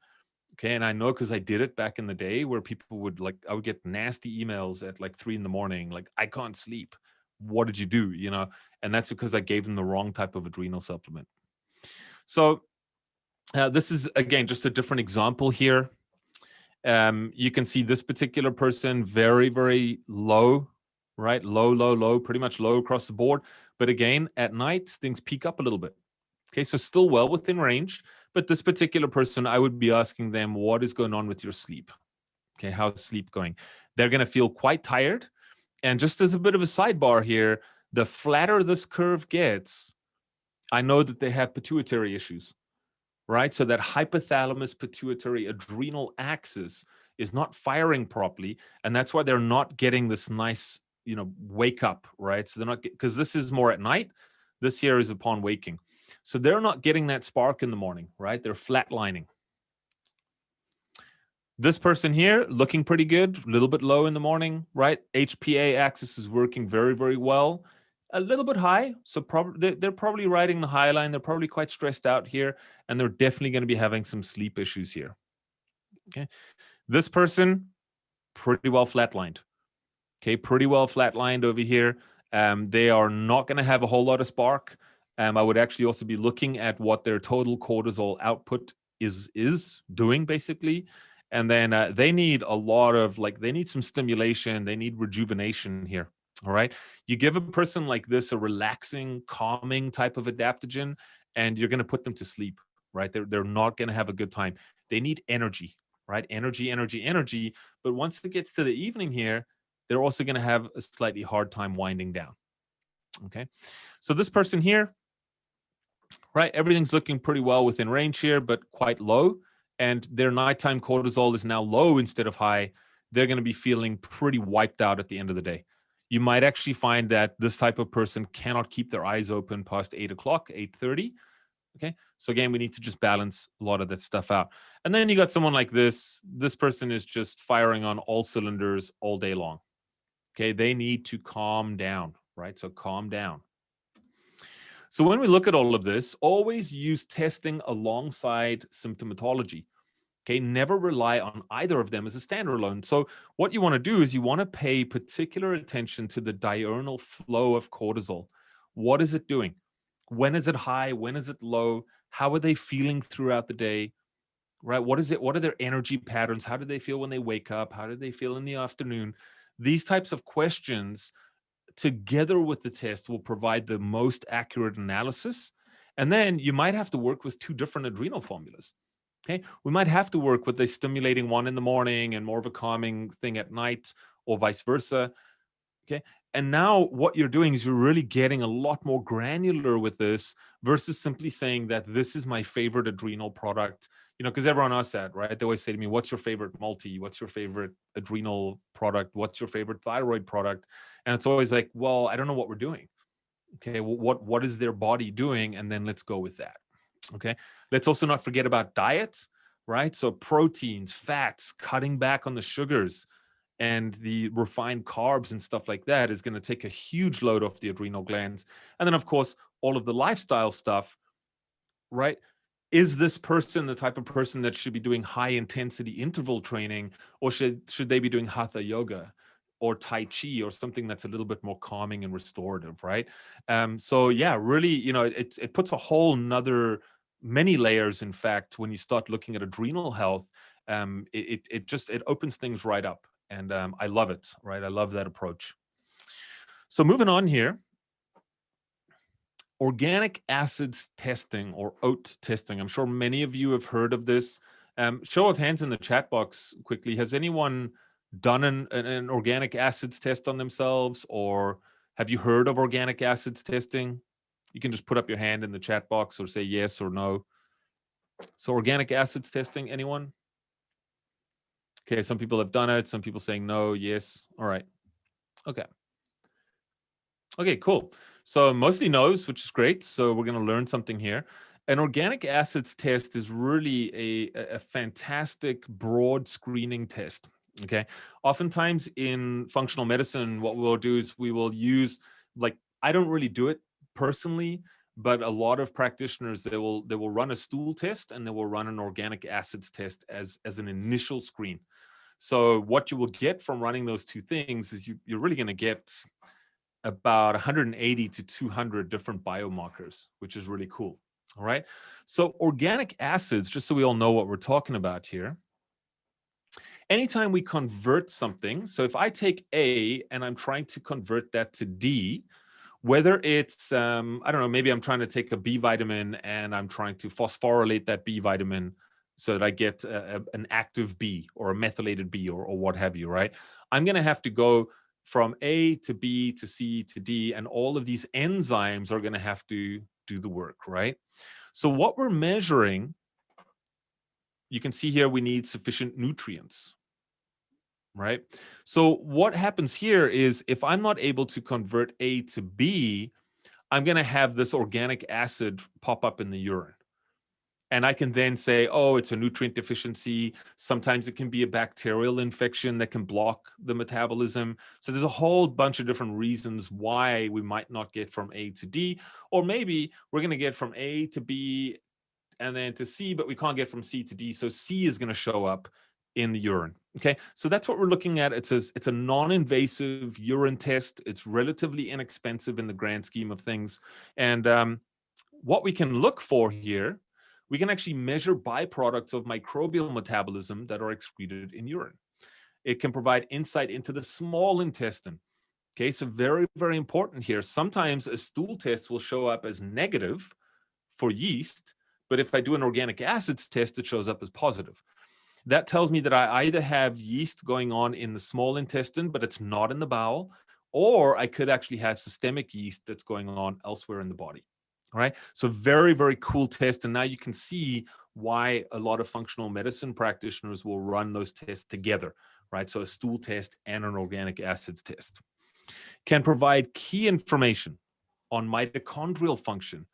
B: Okay. And I know because I did it back in the day where people would like, I would get nasty emails at like 3 a.m, like, I can't sleep. What did you do? And that's because I gave them the wrong type of adrenal supplement. So this is, again, just a different example here. You can see this particular person, very, very low, right? Low, low, low, pretty much low across the board. But again, at night, things peak up a little bit. Okay, so still well within range. But this particular person, I would be asking them, what is going on with your sleep? Okay, how's sleep going? They're going to feel quite tired. And just as a bit of a sidebar here, the flatter this curve gets, I know that they have pituitary issues, right? So that hypothalamus pituitary adrenal axis is not firing properly. And that's why they're not getting this nice, wake up, right? So they're not, because this is more at night. This here is upon waking. So they're not getting that spark in the morning, right? They're flatlining. This person here looking pretty good, a little bit low in the morning, right? HPA axis is working very, very well. A little bit high, so they're probably riding the high line. They're probably quite stressed out here, and they're definitely going to be having some sleep issues here. Okay, this person pretty well flatlined. Okay, pretty well flatlined over here. They are not going to have a whole lot of spark. I would actually also be looking at what their total cortisol output is doing, basically. And then they need a lot of, they need some stimulation. They need rejuvenation here. All right. You give a person like this a relaxing, calming type of adaptogen, and you're going to put them to sleep, right? They're not going to have a good time. They need energy, right? Energy, energy, energy. But once it gets to the evening here, they're also going to have a slightly hard time winding down. Okay. So this person here, right, everything's looking pretty well within range here, but quite low. And their nighttime cortisol is now low instead of high. They're going to be feeling pretty wiped out at the end of the day. You might actually find that this type of person cannot keep their eyes open past 8 o'clock, 8:30. Okay. So again, we need to just balance a lot of that stuff out. And then you got someone like this. This person is just firing on all cylinders all day long. Okay. They need to calm down, right? So calm down. So when we look at all of this, always use testing alongside symptomatology. Okay, never rely on either of them as a standalone. So what you want to do is you want to pay particular attention to the diurnal flow of cortisol. What is it doing? When is it high? When is it low? How are they feeling throughout the day? Right? What is it? What are their energy patterns? How do they feel when they wake up? How do they feel in the afternoon? These types of questions together with the test will provide the most accurate analysis. And then you might have to work with two different adrenal formulas. Okay, we might have to work with a stimulating one in the morning and more of a calming thing at night, or vice versa. Okay, and now what you're doing is you're really getting a lot more granular with this versus simply saying that this is my favorite adrenal product. Because everyone asks that, right? They always say to me, what's your favorite multi? What's your favorite adrenal product? What's your favorite thyroid product? And it's always like, well, I don't know what we're doing. Okay, well, what is their body doing? And then let's go with that. Okay, let's also not forget about diet, right? So proteins, fats, cutting back on the sugars and the refined carbs and stuff like that is going to take a huge load off the adrenal glands. And then, of course, all of the lifestyle stuff, right? Is this person the type of person that should be doing high intensity interval training, or should they be doing hatha yoga or tai chi or something that's a little bit more calming and restorative, right? So yeah, really, it puts a whole nother, many layers, in fact, when you start looking at adrenal health. It opens things right up, and I love it, right? I love that approach. So moving on here, organic acids testing, or OAT testing. I'm sure many of you have heard of this. Show of hands in the chat box quickly. Has anyone done an organic acids test on themselves, or have you heard of organic acids testing? You can just put up your hand in the chat box or say yes or no. So organic acids testing, anyone? Okay, some people have done it. Some people saying no, yes. All right. Okay. Okay, cool. So mostly no's, which is great. So we're going to learn something here. An organic acids test is really a fantastic broad screening test. Okay. Oftentimes in functional medicine, what we'll do is we will use, I don't really do it personally, but a lot of practitioners, they will run a stool test and they will run an organic acids test as an initial screen. So what you will get from running those two things is you're really going to get about 180 to 200 different biomarkers, which is really cool. All right. So organic acids, just so we all know what we're talking about here. Anytime we convert something, so if I take A and I'm trying to convert that to D, whether it's, I don't know, maybe I'm trying to take a B vitamin and I'm trying to phosphorylate that B vitamin so that I get an active B or a methylated B or what have you, right? I'm going to have to go from A to B to C to D, and all of these enzymes are going to have to do the work, right? So what we're measuring, you can see here we need sufficient nutrients, right? So what happens here is if I'm not able to convert A to B, I'm going to have this organic acid pop up in the urine. And I can then say, oh, it's a nutrient deficiency. Sometimes it can be a bacterial infection that can block the metabolism. So there's a whole bunch of different reasons why we might not get from A to D, or maybe we're going to get from A to B and then to C, but we can't get from C to D. So C is going to show up in the urine. Okay, so that's what we're looking at. It's a non-invasive urine test. It's relatively inexpensive in the grand scheme of things. And what we can look for here, we can actually measure byproducts of microbial metabolism that are excreted in urine. It can provide insight into the small intestine. Okay, so very, very important here. Sometimes a stool test will show up as negative for yeast, but if I do an organic acids test, it shows up as positive. That tells me that I either have yeast going on in the small intestine, but it's not in the bowel, or I could actually have systemic yeast that's going on elsewhere in the body. All right. So very, very cool test. And now you can see why a lot of functional medicine practitioners will run those tests together, right? So a stool test and an organic acids test can provide key information on mitochondrial function,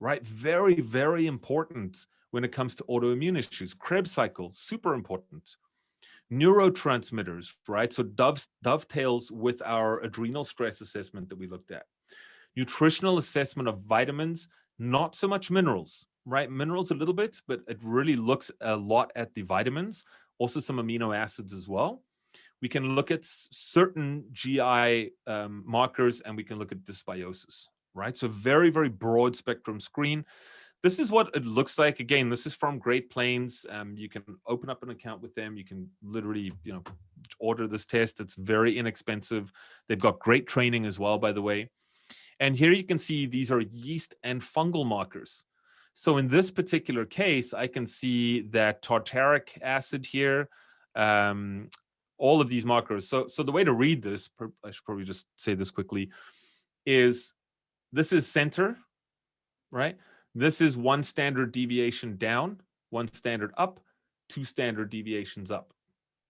B: right? Very, very important when it comes to autoimmune issues. Krebs cycle, super important. Neurotransmitters, right? So dovetails with our adrenal stress assessment that we looked at. Nutritional assessment of vitamins, not so much minerals, right? Minerals a little bit, but it really looks a lot at the vitamins, also some amino acids as well. We can look at certain GI markers, and we can look at dysbiosis, right? So very, very broad spectrum screen. This is what it looks like. Again, this is from Great Plains. You can open up an account with them. You can literally, order this test. It's very inexpensive. They've got great training as well, by the way. And here you can see these are yeast and fungal markers. So in this particular case, I can see that tartaric acid here, all of these markers. So the way to read this, I should probably just say this quickly, is this is center, right? This is one standard deviation down, one standard up, two standard deviations up,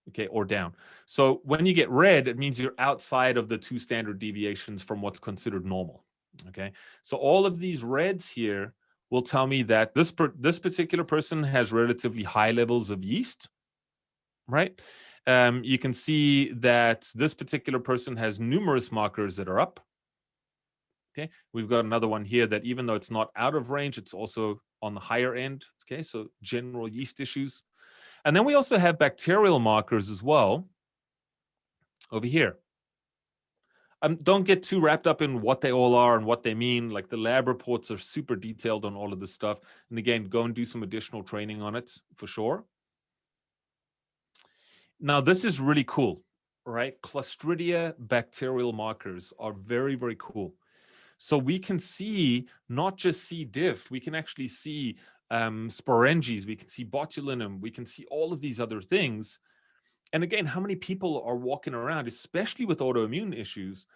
B: okay, or down. So when you get red, it means you're outside of the two standard deviations from what's considered normal, okay? So all of these reds here will tell me that this particular person has relatively high levels of yeast, right? You can see that this particular person has numerous markers that are up. Okay, we've got another one here that even though it's not out of range, it's also on the higher end. Okay, so general yeast issues. And then we also have bacterial markers as well over here. Don't get too wrapped up in what they all are and what they mean. Like the lab reports are super detailed on all of this stuff. And again, go and do some additional training on it for sure. Now, this is really cool, right? Clostridia bacterial markers are very, very cool. So we can see not just C. diff, we can actually see sporangies, we can see botulinum, we can see all of these other things. And again, how many people are walking around, especially with autoimmune issues?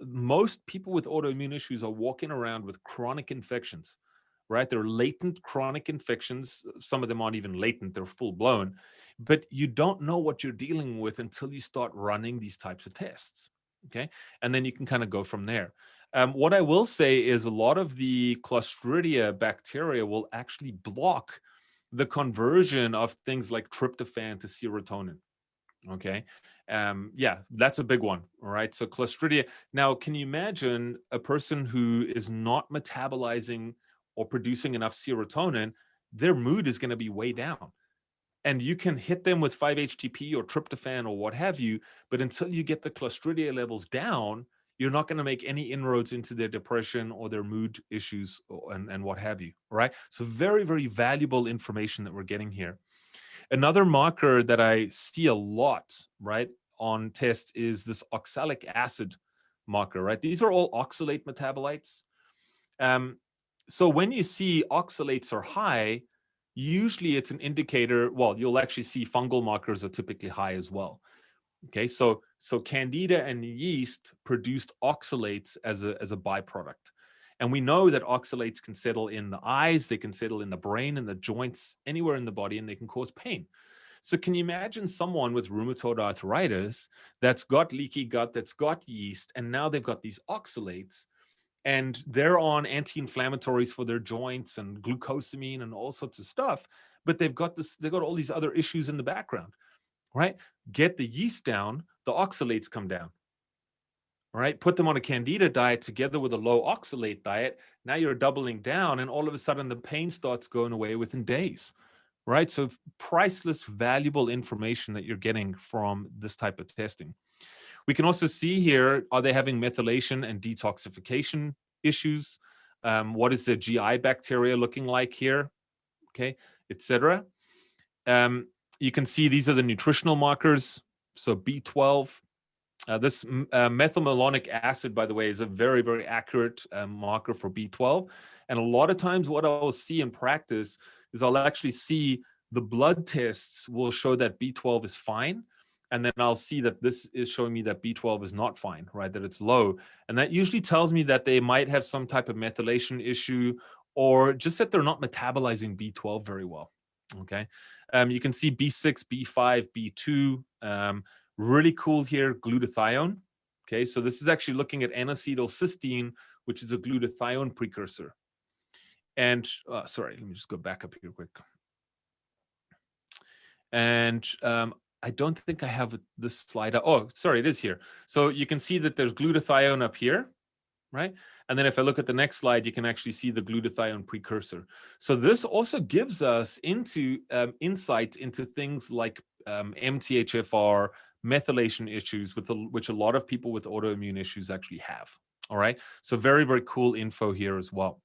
B: Most people with autoimmune issues are walking around with chronic infections, right? They're latent chronic infections. Some of them aren't even latent, they're full blown. But you don't know what you're dealing with until you start running these types of tests, okay? And then you can kind of go from there. What I will say is a lot of the Clostridia bacteria will actually block the conversion of things like tryptophan to serotonin, okay? Yeah, that's a big one. All right. So Clostridia. Now, can you imagine a person who is not metabolizing or producing enough serotonin? Their mood is going to be way down. And you can hit them with 5-HTP or tryptophan or what have you, but until you get the Clostridia levels down, you're not going to make any inroads into their depression or their mood issues and what have you. All right. So very, very valuable information that we're getting here. Another marker that I see a lot, right, on tests is this oxalic acid marker, right? These are all oxalate metabolites. So when you see oxalates are high, usually it's an indicator, well, you'll actually see fungal markers are typically high as well. Okay, so candida and yeast produced oxalates as a byproduct. And we know that oxalates can settle in the eyes, they can settle in the brain, in the joints, anywhere in the body, and they can cause pain. So can you imagine someone with rheumatoid arthritis that's got leaky gut, that's got yeast, and now they've got these oxalates, and they're on anti-inflammatories for their joints and glucosamine and all sorts of stuff, but they've got all these other issues in the background, right? Get the yeast down, the oxalates come down. All right, put them on a candida diet together with a low oxalate diet. Now you're doubling down, and all of a sudden the pain starts going away within days. Right? So priceless, valuable information that you're getting from this type of testing. We can also see here, are they having methylation and detoxification issues? What is the GI bacteria looking like here? Okay, etc. You can see these are the nutritional markers. So B12. This methylmalonic acid, by the way, is a very, very accurate marker for B12. And a lot of times what I'll see in practice is I'll actually see the blood tests will show that B12 is fine. And then I'll see that this is showing me that B12 is not fine, right? That it's low. And that usually tells me that they might have some type of methylation issue or just that they're not metabolizing B12 very well. Okay. You can see B6, B5, B2. Really cool here, glutathione. Okay, so this is actually looking at N-acetylcysteine, which is a glutathione precursor. And sorry, let me just go back up here quick. And I don't think I have this slide up. Oh, sorry, it is here. So you can see that there's glutathione up here, right? And then if I look at the next slide, you can actually see the glutathione precursor. So this also gives us insight into things like MTHFR, methylation issues, which a lot of people with autoimmune issues actually have. All right. So very, very cool info here as well.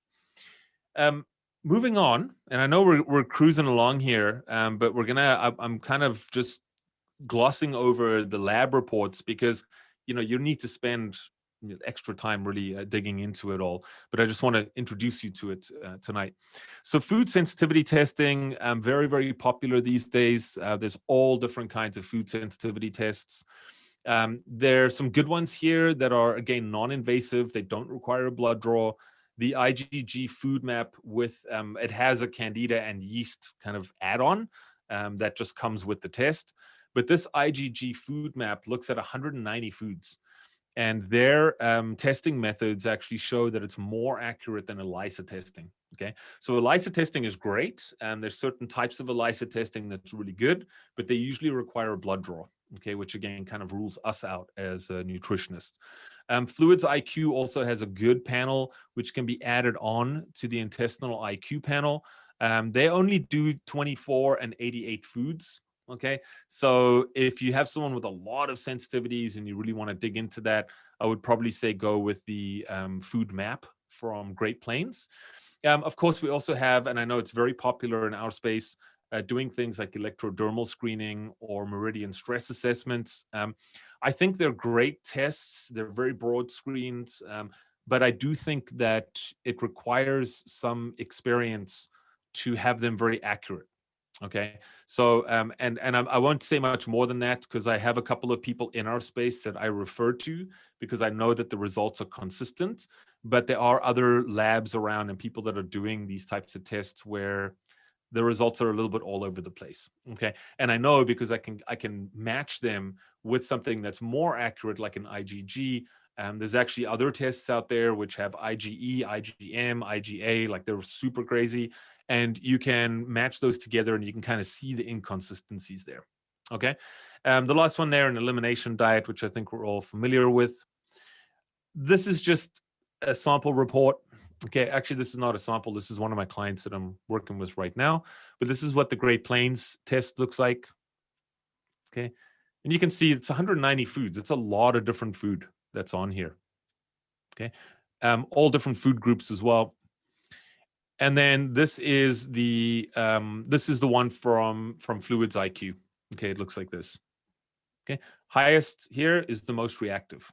B: Moving on, and I know we're cruising along here, but I'm kind of just glossing over the lab reports because, you need to spend extra time really digging into it all. But I just want to introduce you to it tonight. So food sensitivity testing, very, very popular these days. There's all different kinds of food sensitivity tests. There's some good ones here that are, again, non-invasive. They don't require a blood draw. The IgG food map it has a candida and yeast kind of add-on that just comes with the test. But this IgG food map looks at 190 foods. And their testing methods actually show that it's more accurate than ELISA testing. Okay, so ELISA testing is great, and there's certain types of ELISA testing that's really good, but they usually require a blood draw. Okay, which again kind of rules us out as nutritionists. Fluids IQ also has a good panel, which can be added on to the intestinal IQ panel. They only do 24 and 88 foods. Okay, so if you have someone with a lot of sensitivities and you really want to dig into that, I would probably say go with the food map from Great Plains. Of course, we also have, and I know it's very popular in our space, doing things like electrodermal screening or meridian stress assessments. I think they're great tests. They're very broad screens, but I do think that it requires some experience to have them very accurate. Okay, so I won't say much more than that because I have a couple of people in our space that I refer to because I know that the results are consistent, but there are other labs around and people that are doing these types of tests where the results are a little bit all over the place. Okay, and I know because I can match them with something that's more accurate, like an IgG. There's actually other tests out there which have IgE, IgM, IgA, like they're super crazy. And you can match those together and you can kind of see the inconsistencies there. Okay. The last one there, an elimination diet, which I think we're all familiar with. This is just a sample report. Okay, actually, this is not a sample. This is one of my clients that I'm working with right now. But this is what the Great Plains test looks like. Okay, and you can see it's 190 foods. It's a lot of different food that's on here. Okay, all different food groups as well. And then this is the one from Fluids IQ. Okay, it looks like this. Okay, highest here is the most reactive.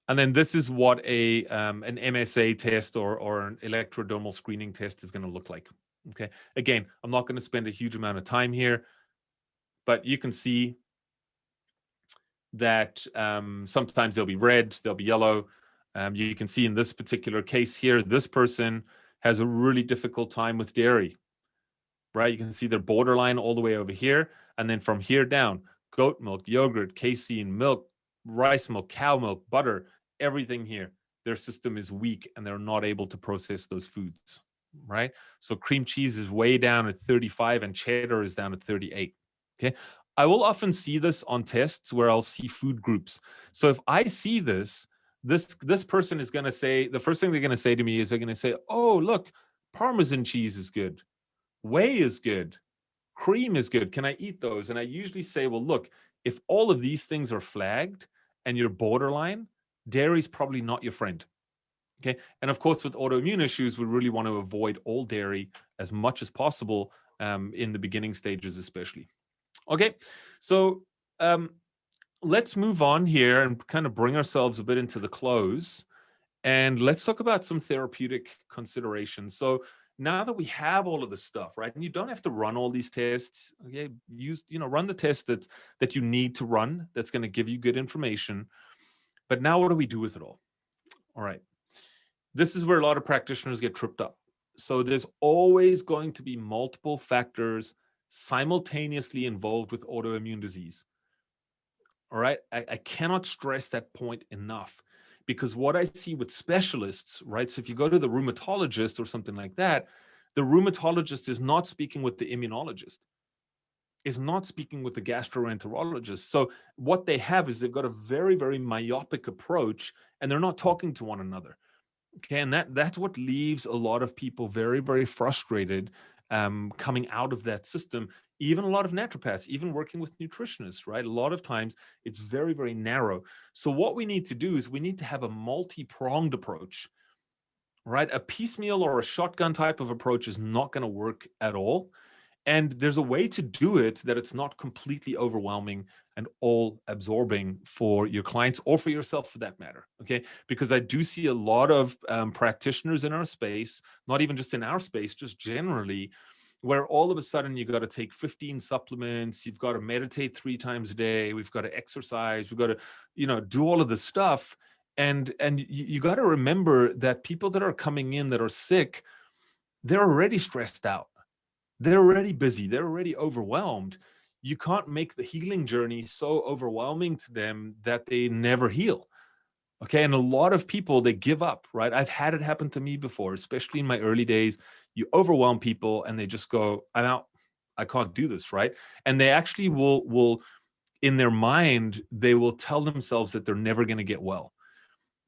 B: And then this is what an MSA test or an electrodermal screening test is going to look like. Okay. Again, I'm not going to spend a huge amount of time here, but you can see that sometimes they'll be red, they'll be yellow. You can see in this particular case here, this person has a really difficult time with dairy, right? You can see they're borderline all the way over here. And then from here down, goat milk, yogurt, casein, milk, rice milk, cow milk, butter, everything here, their system is weak and they're not able to process those foods, right? So cream cheese is way down at 35 and cheddar is down at 38. Okay. I will often see this on tests where I'll see food groups. So if I see this person is going to say, the first thing they're going to say to me is they're going to say, oh, look, Parmesan cheese is good. Whey is good. Cream is good. Can I eat those? And I usually say, well, look, if all of these things are flagged and you're borderline, dairy is probably not your friend. Okay. And of course, with autoimmune issues, we really want to avoid all dairy as much as possible in the beginning stages, especially. Okay. So let's move on here and kind of bring ourselves a bit into the close. And let's talk about some therapeutic considerations. So now that we have all of this stuff, right, and you don't have to run all these tests, okay, run the test that you need to run, that's going to give you good information. But now what do we do with it all? All right. This is where a lot of practitioners get tripped up. So there's always going to be multiple factors simultaneously involved with autoimmune disease. All right. I cannot stress that point enough, because what I see with specialists, right? So if you go to the rheumatologist or something like that, the rheumatologist is not speaking with the immunologist, is not speaking with the gastroenterologist. So what they have is they've got a very, very myopic approach and they're not talking to one another. Okay. And that's what leaves a lot of people very, very frustrated coming out of that system. Even a lot of naturopaths, even working with nutritionists, right? A lot of times it's very, very narrow. So what we need to do is we need to have a multi-pronged approach, right? A piecemeal or a shotgun type of approach is not going to work at all. And there's a way to do it that it's not completely overwhelming and all absorbing for your clients or for yourself for that matter. Okay. Because I do see a lot of practitioners in our space, not even just in our space, just generally, where all of a sudden you got to take 15 supplements, you've got to meditate 3 times a day, we've got to exercise, we've got to, do all of this stuff. And you got to remember that people that are coming in that are sick, they're already stressed out. They're already busy. They're already overwhelmed. You can't make the healing journey so overwhelming to them that they never heal. Okay. And a lot of people, they give up, right? I've had it happen to me before, especially in my early days. You overwhelm people and they just go, I'm out. I can't do this, right? And they actually will in their mind, they will tell themselves that they're never going to get well.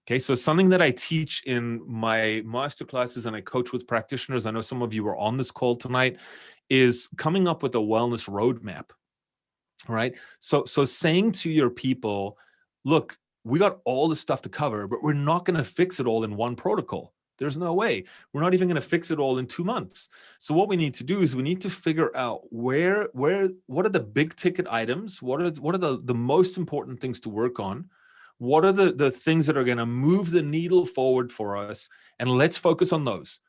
B: Okay, so something that I teach in my master classes and I coach with practitioners, I know some of you are on this call tonight, is coming up with a wellness roadmap, right? So saying to your people, look, we got all this stuff to cover, but we're not going to fix it all in one protocol. There's no way. We're not even going to fix it all in 2 months. So what we need to do is we need to figure out what are the big ticket items? What are the most important things to work on? What are the things that are going to move the needle forward for us? And let's focus on those.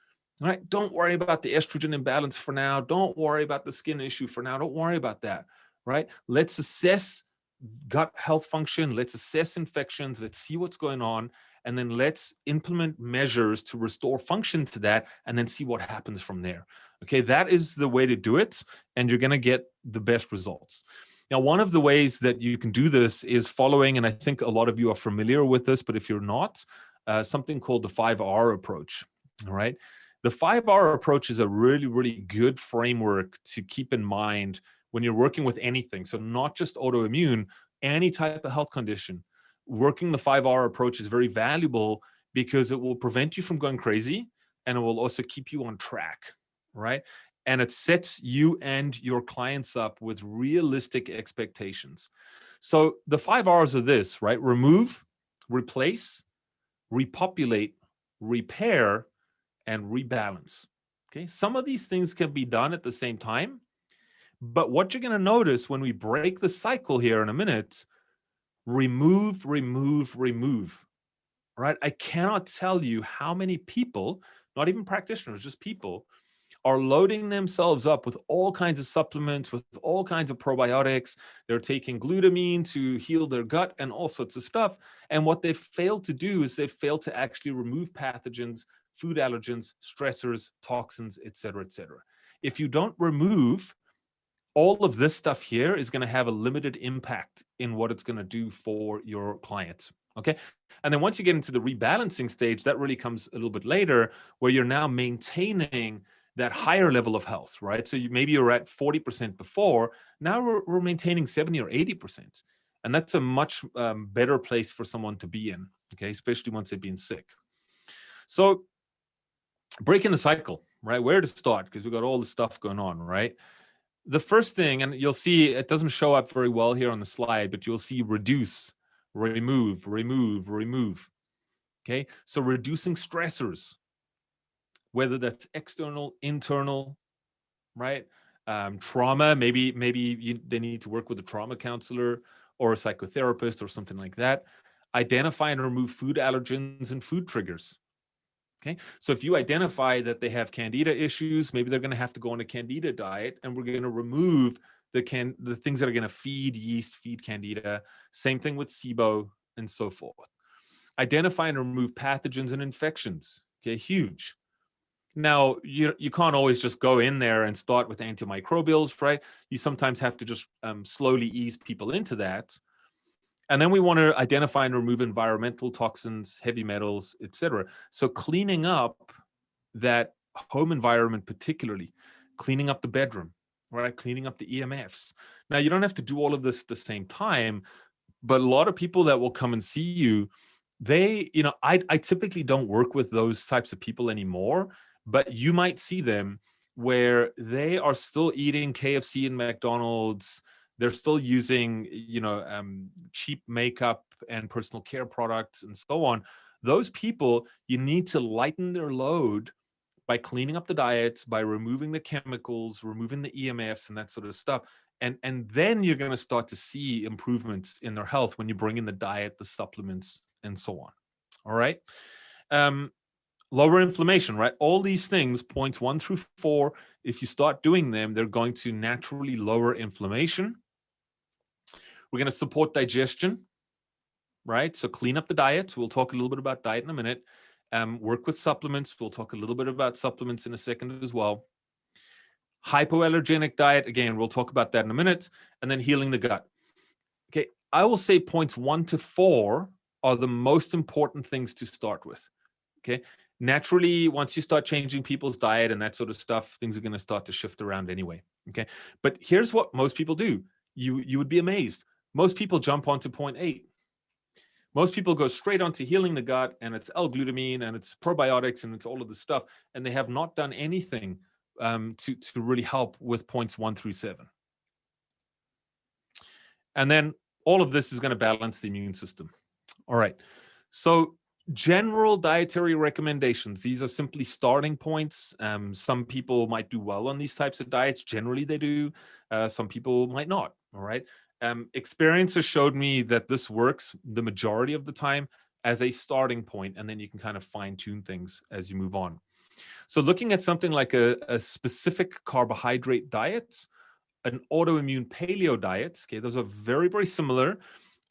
B: All right. Don't worry about the estrogen imbalance for now. Don't worry about the skin issue for now. Don't worry about that. Right. Let's assess gut health function. Let's assess infections. Let's see what's going on. And then let's implement measures to restore function to that and then see what happens from there. Okay. That is the way to do it. And you're going to get the best results. Now, one of the ways that you can do this is following, and I think a lot of you are familiar with this, but if you're not, something called the 5R approach, all right? The 5R approach is a really, really good framework to keep in mind when you're working with anything. So not just autoimmune, any type of health condition, working the 5R approach is very valuable because it will prevent you from going crazy and it will also keep you on track, right? And it sets you and your clients up with realistic expectations. So the 5Rs are this, right? Remove, replace, repopulate, repair, and rebalance. Okay, some of these things can be done at the same time, but what you're going to notice when we break the cycle here in a minute, remove, remove, remove, right? I cannot tell you how many people, not even practitioners, just people, are loading themselves up with all kinds of supplements, with all kinds of probiotics. They're taking glutamine to heal their gut and all sorts of stuff. And what they've failed to do is they've failed to actually remove pathogens, food allergens, stressors, toxins, et cetera, et cetera. If you don't remove, all of this stuff here is going to have a limited impact in what it's going to do for your clients. Okay. And then once you get into the rebalancing stage, that really comes a little bit later, where you're now maintaining that higher level of health, right? So maybe you're at 40% before, now we're maintaining 70 or 80%. And that's a much better place for someone to be in, okay? Especially once they've been sick. So breaking the cycle, right? Where to start? Because we've got all this stuff going on, right? The first thing, and you'll see it doesn't show up very well here on the slide, but you'll see reduce, remove, remove, remove. Okay, so reducing stressors, whether that's external, internal, right? Trauma, maybe they need to work with a trauma counselor or a psychotherapist or something like that. Identify and remove food allergens and food triggers. Okay, so if you identify that they have candida issues, maybe they're going to have to go on a candida diet, and we're going to remove the things that are going to feed yeast, feed candida. Same thing with SIBO and so forth. Identify and remove pathogens and infections. Okay, huge. Now, you can't always just go in there and start with antimicrobials, right? You sometimes have to just slowly ease people into that. And then we want to identify and remove environmental toxins, heavy metals, etc. So cleaning up that home environment, particularly cleaning up the bedroom, right? Cleaning up the EMFs. Now, you don't have to do all of this at the same time, but a lot of people that will come and see you, I typically don't work with those types of people anymore, but you might see them where they are still eating KFC and McDonald's. They're still using, cheap makeup and personal care products and so on. Those people, you need to lighten their load by cleaning up the diets, by removing the chemicals, removing the EMFs and that sort of stuff. And then you're going to start to see improvements in their health when you bring in the diet, the supplements, and so on. All right. Lower inflammation, right? All these things, points 1 through 4, if you start doing them, they're going to naturally lower inflammation. We're going to support digestion, right? So clean up the diet. We'll talk a little bit about diet in a minute. Work with supplements. We'll talk a little bit about supplements in a second as well. Hypoallergenic diet. Again, we'll talk about that in a minute. And then healing the gut. Okay, I will say points 1 to 4 are the most important things to start with. Okay, naturally, once you start changing people's diet and that sort of stuff, things are going to start to shift around anyway. Okay, but here's what most people do. You would be amazed. Most people jump onto point 8. Most people go straight onto healing the gut, and it's L-glutamine and it's probiotics and it's all of this stuff, and they have not done anything to really help with points 1 through 7. And then all of this is going to balance the immune system. All right. So general dietary recommendations. These are simply starting points. Some people might do well on these types of diets. Generally, they do. Some people might not. All right. Experience has showed me that this works the majority of the time as a starting point, and then you can kind of fine tune things as you move on. So looking at something like a specific carbohydrate diet, an autoimmune paleo diet, okay, those are very, very similar.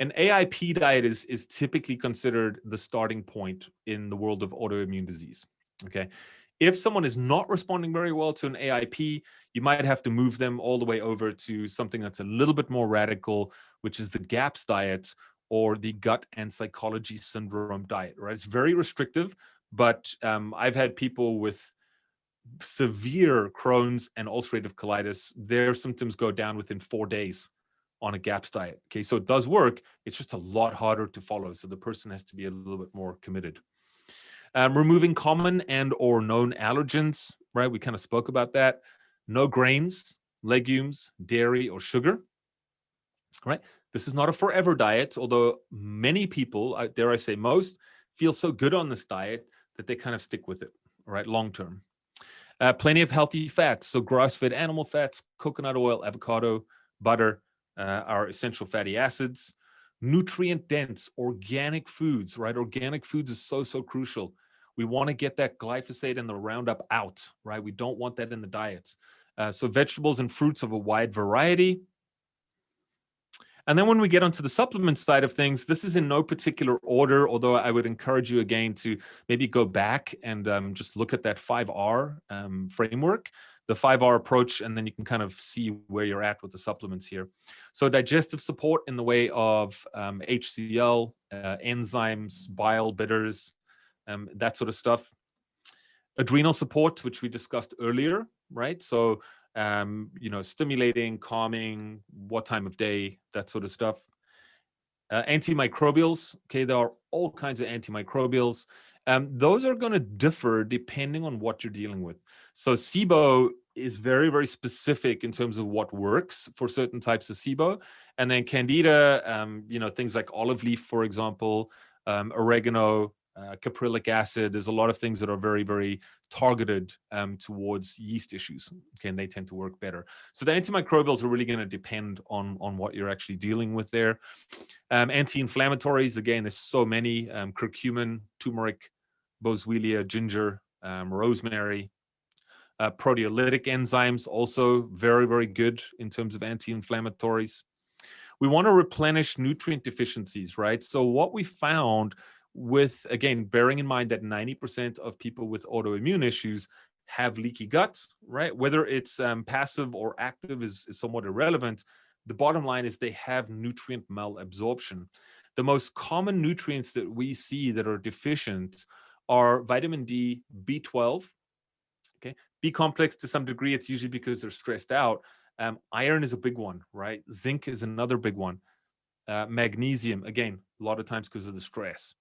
B: An AIP diet is typically considered the starting point in the world of autoimmune disease, okay? If someone is not responding very well to an AIP, you might have to move them all the way over to something that's a little bit more radical, which is the GAPS diet or the gut and psychology syndrome diet, right? It's very restrictive, but I've had people with severe Crohn's and ulcerative colitis, their symptoms go down within 4 days on a GAPS diet. Okay, so it does work. It's just a lot harder to follow. So the person has to be a little bit more committed. Removing common and or known allergens, right? We kind of spoke about that. No grains, legumes, dairy, or sugar, right? This is not a forever diet, although many people, dare I say most, feel so good on this diet that they kind of stick with it, right, long term. Plenty of healthy fats, so grass-fed animal fats, coconut oil, avocado, butter are essential fatty acids. Nutrient-dense organic foods, right? Organic foods is so crucial. We want to get that glyphosate and the Roundup out, right? We don't want that in the diets. So vegetables and fruits of a wide variety. And then when we get onto the supplement side of things, this is in no particular order, although I would encourage you again to maybe go back and just look at that 5R framework, the 5R approach, and then you can kind of see where you're at with the supplements here. So digestive support in the way of HCl, enzymes, bile bitters, that sort of stuff. Adrenal support, which we discussed earlier, right? So stimulating, calming, what time of day, that sort of stuff. Antimicrobials, okay, there are all kinds of antimicrobials. Those are going to differ depending on what you're dealing with. So SIBO is very specific in terms of what works for certain types of SIBO. And then Candida, things like olive leaf, for example, oregano, caprylic acid. There's a lot of things that are very targeted towards yeast issues. Okay, and they tend to work better. So the antimicrobials are really going to depend on what you're actually dealing with there. Anti-inflammatories, again, there's so many: curcumin, turmeric, boswellia, ginger, rosemary. Proteolytic enzymes, also very good in terms of anti-inflammatories. We want to replenish nutrient deficiencies, right? So what we found with, again, bearing in mind that 90% of people with autoimmune issues have leaky gut, right? Whether it's passive or active is somewhat irrelevant. The bottom line is they have nutrient malabsorption. The most common nutrients that we see that are deficient are vitamin D, B12, okay? B complex, to some degree, it's usually because they're stressed out. Iron is a big one, right? Zinc is another big one. Magnesium, again, a lot of times because of the stress.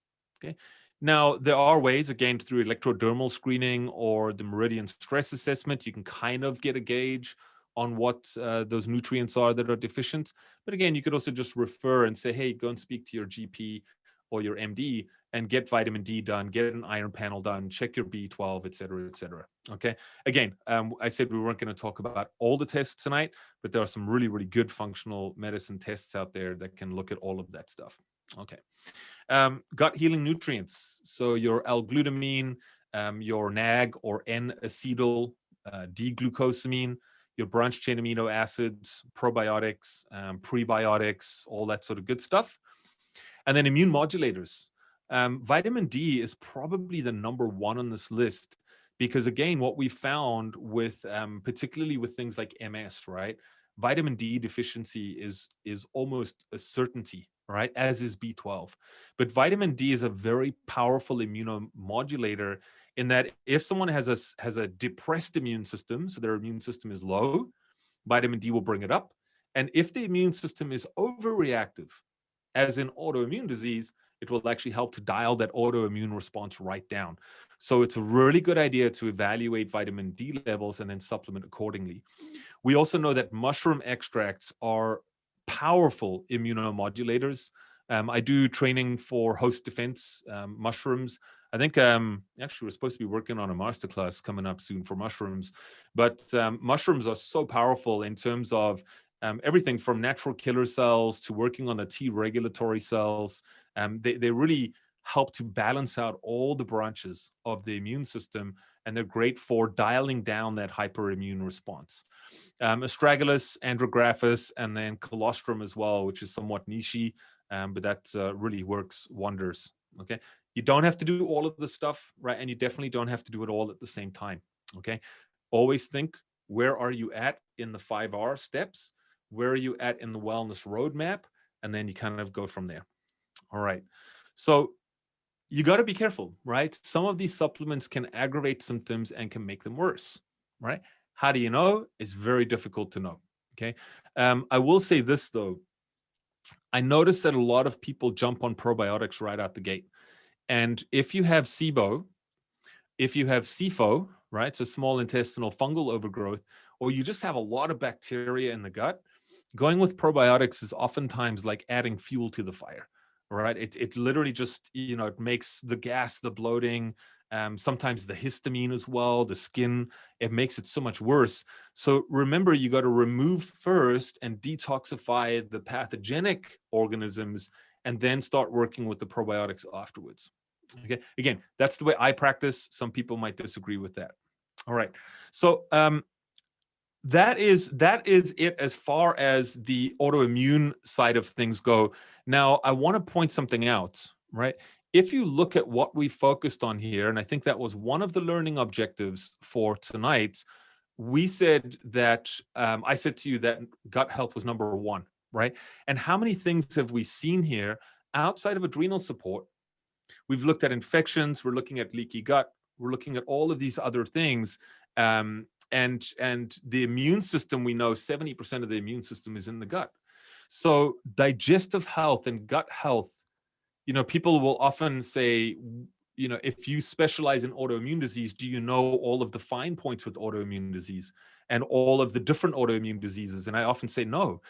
B: Okay. Now, there are ways, again, through electrodermal screening or the meridian stress assessment, you can kind of get a gauge on what those nutrients are that are deficient. But again, you could also just refer and say, hey, go and speak to your GP or your MD and get vitamin D done, get an iron panel done, check your B12, et cetera, et cetera. Okay. Again, I said we weren't going to talk about all the tests tonight, but there are some really good functional medicine tests out there that can look at all of that stuff. Okay. Gut healing nutrients. So your L-glutamine, your NAG or N-acetyl D-glucosamine, your branch chain amino acids, probiotics, prebiotics, all that sort of good stuff. And then immune modulators. Vitamin D is probably the number one on this list because, again, what we found with, particularly with things like MS, right? Vitamin D deficiency is almost a certainty, right? As is B12. But vitamin D is a very powerful immunomodulator in that if someone has a depressed immune system, so their immune system is low, vitamin D will bring it up. And if the immune system is overreactive, as in autoimmune disease, it will actually help to dial that autoimmune response right down. So it's a really good idea to evaluate vitamin D levels and then supplement accordingly. We also know that mushroom extracts are powerful immunomodulators. I do training for host defense mushrooms. I think actually we're supposed to be working on a masterclass coming up soon for mushrooms, but mushrooms are so powerful in terms of everything from natural killer cells to working on the T regulatory cells. They really help to balance out all the branches of the immune system, and they're great for dialing down that hyperimmune response. Astragalus, andrographis, and then colostrum as well, which is somewhat niche, but that really works wonders. Okay, you don't have to do all of this stuff, right? And you definitely don't have to do it all at the same time. Okay, always think, where are you at in the 5R steps? Where are you at in the wellness roadmap? And then you kind of go from there. All right. So you got to be careful, right? Some of these supplements can aggravate symptoms and can make them worse, right? How do you know? It's very difficult to know. Okay. I will say this though. I noticed that a lot of people jump on probiotics right out the gate. And if you have SIBO, if you have SIFO, right, so small intestinal fungal overgrowth, or you just have a lot of bacteria in the gut, going with probiotics is oftentimes like adding fuel to the fire, right? It literally just, it makes the gas, the bloating, sometimes the histamine as well, the skin, it makes it so much worse. So remember, you got to remove first and detoxify the pathogenic organisms and then start working with the probiotics afterwards. Okay. Again, that's the way I practice. Some people might disagree with that. All right. So that is it as far as the autoimmune side of things go. Now, I want to point something out, right? If you look at what we focused on here, and I think that was one of the learning objectives for tonight, we said that I said to you that gut health was number one, right? And how many things have we seen here outside of adrenal support? We've looked at infections. We're looking at leaky gut. We're looking at all of these other things. And the immune system, we know 70% of the immune system is in the gut. So digestive health and gut health, people will often say, if you specialize in autoimmune disease, do you know all of the fine points with autoimmune disease and all of the different autoimmune diseases? And I often say no.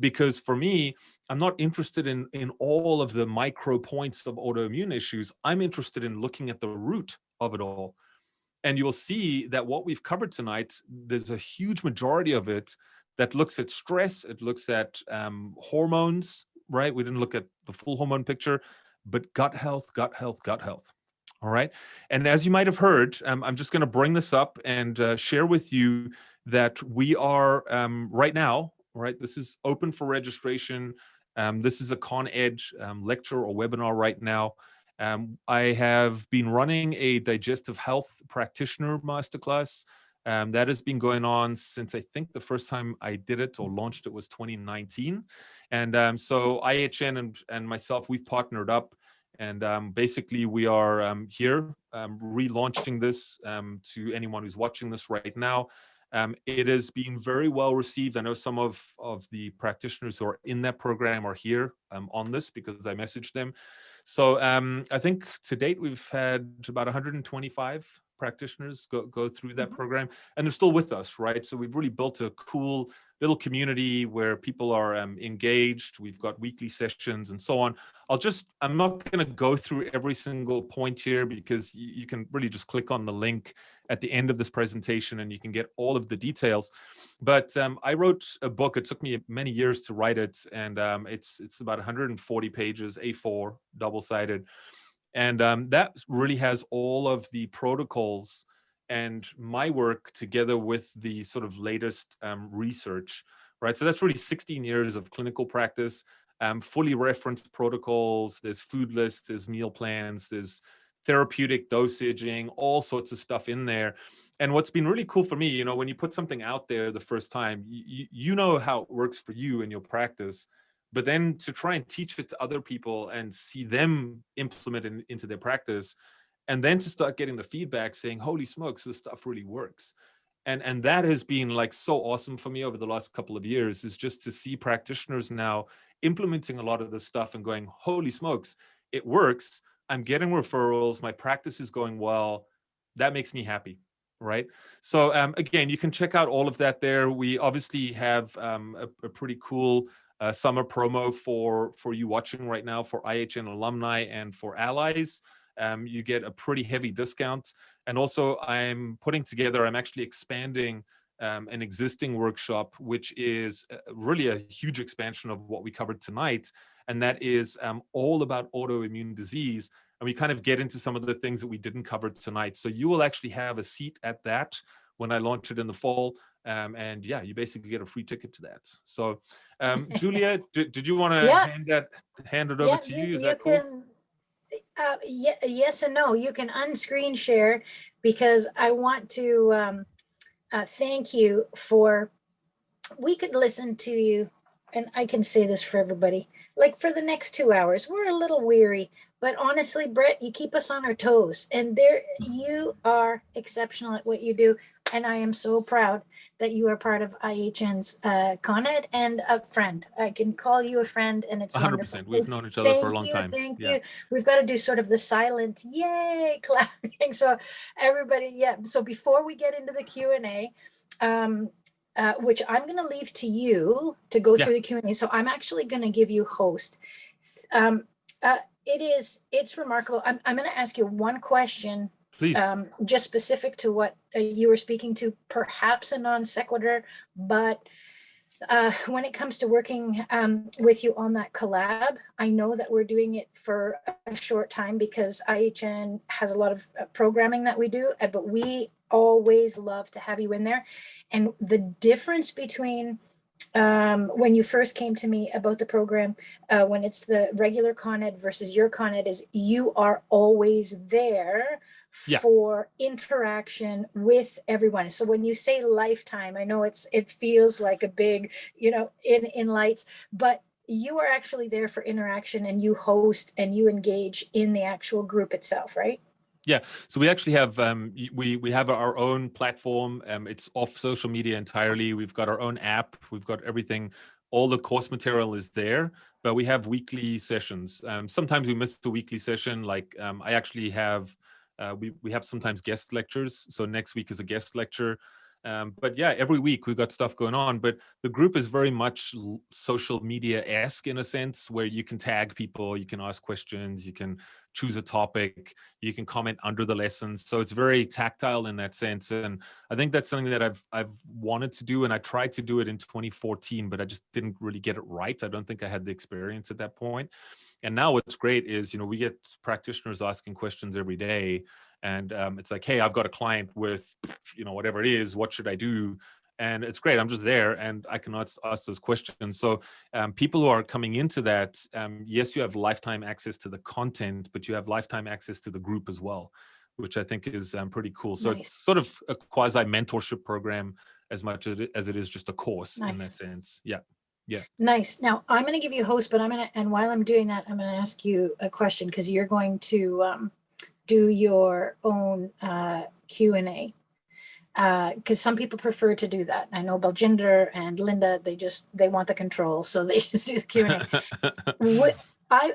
B: Because for me, I'm not interested in all of the micro points of autoimmune issues. I'm interested in looking at the root of it all. And you'll see that what we've covered tonight, there's a huge majority of it that looks at stress. It looks at hormones, right? We didn't look at the full hormone picture, but gut health, gut health, gut health. All right. And as you might have heard, I'm just going to bring this up and share with you that we are right now, right? This is open for registration. This is a Con Ed lecture or webinar right now. I have been running a digestive health practitioner masterclass. That has been going on since I think the first time I did it or launched it was 2019. And so IHN and myself, we've partnered up. And basically, we are here relaunching this to anyone who's watching this right now. It has been very well received. I know some of the practitioners who are in that program are here on this because I messaged them. So I think to date, we've had about 125 practitioners go through that program, and they're still with us, right? So we've really built a cool little community where people are engaged. We've got weekly sessions and so on. I'm not going to go through every single point here because you can really just click on the link at the end of this presentation and you can get all of the details. But I wrote a book. It took me many years to write it, and it's about 140 pages, A4, double-sided. And that really has all of the protocols and my work together with the sort of latest research, right? So that's really 16 years of clinical practice, fully referenced protocols. There's food lists, there's meal plans, there's therapeutic dosaging, all sorts of stuff in there. And what's been really cool for me, when you put something out there the first time, you know how it works for you in your practice. But then to try and teach it to other people and see them implement it into their practice, and then to start getting the feedback saying, holy smokes, this stuff really works. And that has been like so awesome for me over the last couple of years, is just to see practitioners now implementing a lot of this stuff and going, holy smokes, it works. I'm getting referrals. My practice is going well. That makes me happy. Right. So again, you can check out all of that there. We obviously have a pretty cool summer promo for you watching right now for IHN alumni and for allies. You get a pretty heavy discount. And also I'm actually expanding an existing workshop, which is really a huge expansion of what we covered tonight. And that is all about autoimmune disease. And we kind of get into some of the things that we didn't cover tonight. So you will actually have a seat at that when I launch it in the fall. And yeah, you basically get a free ticket to that. So Julia, did you want to hand it over to you? Is that cool?
A: Yes and no. You can unscreen share because I want to thank you we could listen to you, and I can say this for everybody, like for the next 2 hours. We're a little weary. But honestly, Brett, you keep us on our toes, and there you are exceptional at what you do. And I am so proud that you are part of IHN's Con Ed and a friend. I can call you a friend, and it's wonderful.
B: 100%. We've
A: So
B: known each other for a
A: thank
B: long
A: you,
B: time.
A: thank
B: Yeah.
A: you. We've got to do sort of the silent yay clapping. So everybody, yeah. So before we get into the Q&A, which I'm going to leave to you to go
B: Yeah.
A: through the Q&A. So I'm actually going to give you host. It's remarkable. I'm going to ask you one question,
B: Please.
A: just specific to what you were speaking to, perhaps a non sequitur, but when it comes to working with you on that collab, I know that we're doing it for a short time because IHN has a lot of programming that we do, but we always love to have you in there. And the difference between when you first came to me about the program, when it's the regular Con Ed versus your Con Ed, is you are always there for interaction with everyone. So when you say lifetime, I know it feels like a big, in lights, but you are actually there for interaction, and you host and you engage in the actual group itself, right?
B: Yeah, so we actually have we have our own platform. It's off social media entirely. We've got our own app. We've got everything. All the course material is there, but we have weekly sessions. Sometimes we miss the weekly session. Like I actually have we have sometimes guest lectures. So next week is a guest lecture. But yeah, every week we've got stuff going on. But the group is very much social media-esque in a sense, where you can tag people, you can ask questions, you can choose a topic, you can comment under the lessons. So it's very tactile in that sense. And I think that's something that I've wanted to do, and I tried to do it in 2014, but I just didn't really get it right. I don't think I had the experience at that point. And now what's great is, we get practitioners asking questions every day. And it's like, hey, I've got a client with, whatever it is, what should I do? And it's great. I'm just there and I can ask those questions. So people who are coming into that, yes, you have lifetime access to the content, but you have lifetime access to the group as well, which I think is pretty cool. So
A: Nice.
B: it's sort of a quasi mentorship program as much as it is just a course in that
A: Nice.
B: sense. Yeah. Yeah.
A: Nice. Now I'm going to give you a host, but and while I'm doing that, I'm going to ask you a question, because you're going to do your own Q&A. Because some people prefer to do that. I know Baljinder and Linda, they want the control, so they just do the Q&A.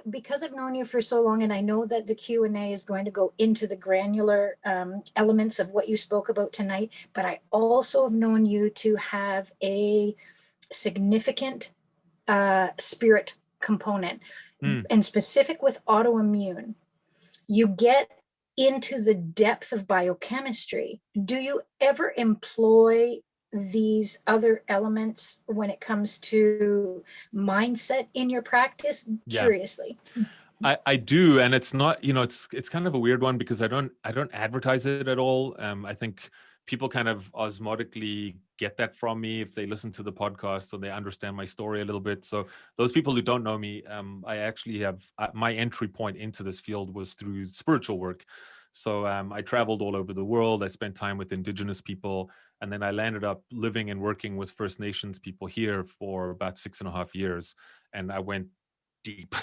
A: Because I've known you for so long, and I know that the Q&A is going to go into the granular elements of what you spoke about tonight, but I also have known you to have a significant spirit component, and specific with autoimmune. You get into the depth of biochemistry. Do you ever employ these other elements when it comes to mindset in your practice?
B: Yeah.
A: Curiously.
B: I do, and it's not, it's kind of a weird one because I don't advertise it at all. I think people kind of osmotically get that from me if they listen to the podcast, so they understand my story a little bit. So those people who don't know me, I actually have my entry point into this field was through spiritual work. So I traveled all over the world. I spent time with indigenous people, and then I landed up living and working with First Nations people here for about 6.5 years. And I went deep,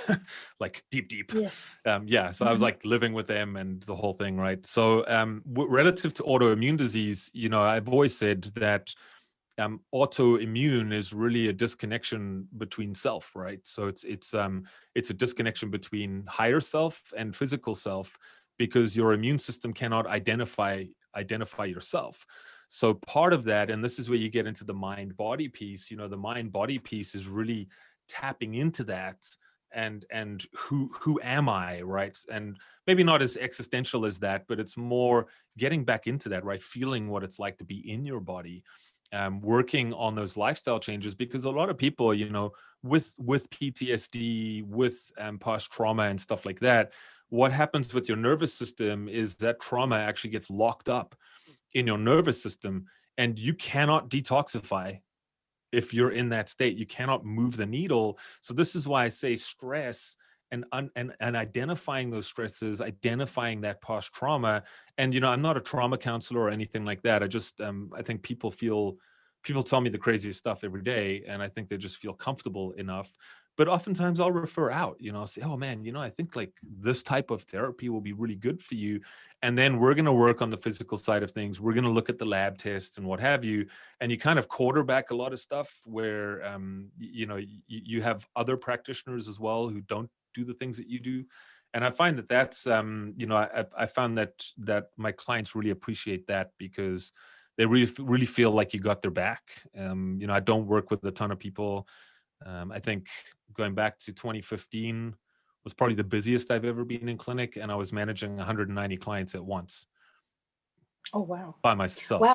B: like deep.
A: Yes.
B: So I was like living with them and the whole thing, right? So relative to autoimmune disease, I've always said that autoimmune is really a disconnection between self, right? So it's a disconnection between higher self and physical self, because your immune system cannot identify yourself. So part of that, and this is where you get into the mind-body piece, the mind-body piece is really tapping into that, and who am I, right? And maybe not as existential as that, but it's more getting back into that, right? Feeling what it's like to be in your body, working on those lifestyle changes, because a lot of people, with PTSD, with past trauma and stuff like that, what happens with your nervous system is that trauma actually gets locked up in your nervous system, and you cannot detoxify. If you're in that state, you cannot move the needle. So this is why I say stress and identifying those stresses, identifying that past trauma. And I'm not a trauma counselor or anything like that. I just I think people tell me the craziest stuff every day, and I think they just feel comfortable enough. but oftentimes I'll refer out, I'll say, oh man, I think like this type of therapy will be really good for you. And then we're going to work on the physical side of things. We're going to look at the lab tests and what have you. And you kind of quarterback a lot of stuff where, you have other practitioners as well who don't do the things that you do. And I find that that's, I found that my clients really appreciate that, because they really feel like you got their back. I don't work with a ton of people. I think going back to 2015 was probably the busiest I've ever been in clinic, and I was managing 190 clients at once.
A: Oh, wow.
B: By myself.
A: Wow.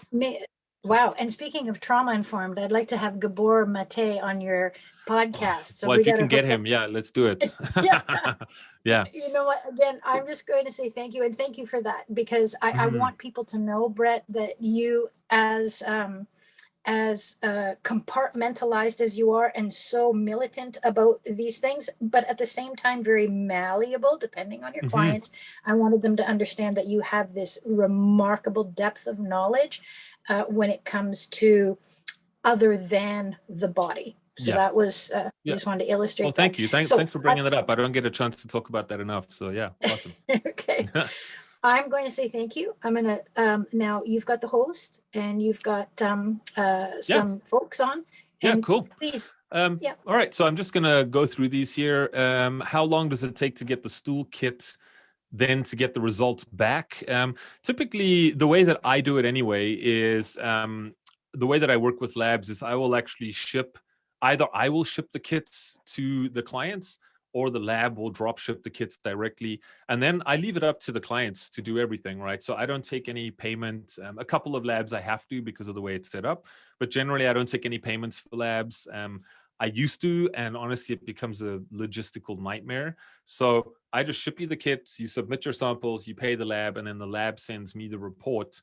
A: Wow. And speaking of trauma informed, I'd like to have Gabor Mate on your podcast. So
B: well, if you can get him, yeah, let's do it.
A: Yeah.
B: Yeah.
A: You know what? Again, I'm just going to say thank you, and thank you for that, because I want people to know, Brett, that you, as compartmentalized as you are and so militant about these things, but at the same time very malleable depending on your clients, I wanted them to understand that you have this remarkable depth of knowledge when it comes to other than the body. So that was, I just wanted to illustrate.
B: Well, thank you. Thanks for bringing that up. I don't get a chance to talk about that enough. So yeah, awesome.
A: Okay. I'm going to say thank you. I'm going to, now you've got the host and you've got some folks on. And
B: cool.
A: Please.
B: All right. So I'm just going to go through these here. How long does it take to get the stool kit, then to get the results back? Typically, the way that I do it anyway is the way that I work with labs is I will actually either I will ship the kits to the clients, or the lab will drop ship the kits directly. And then I leave it up to the clients to do everything, right? So I don't take any payment. A couple of labs I have to because of the way it's set up, but generally I don't take any payments for labs. I used to, and honestly, it becomes a logistical nightmare. So I just ship you the kits, you submit your samples, you pay the lab, and then the lab sends me the report.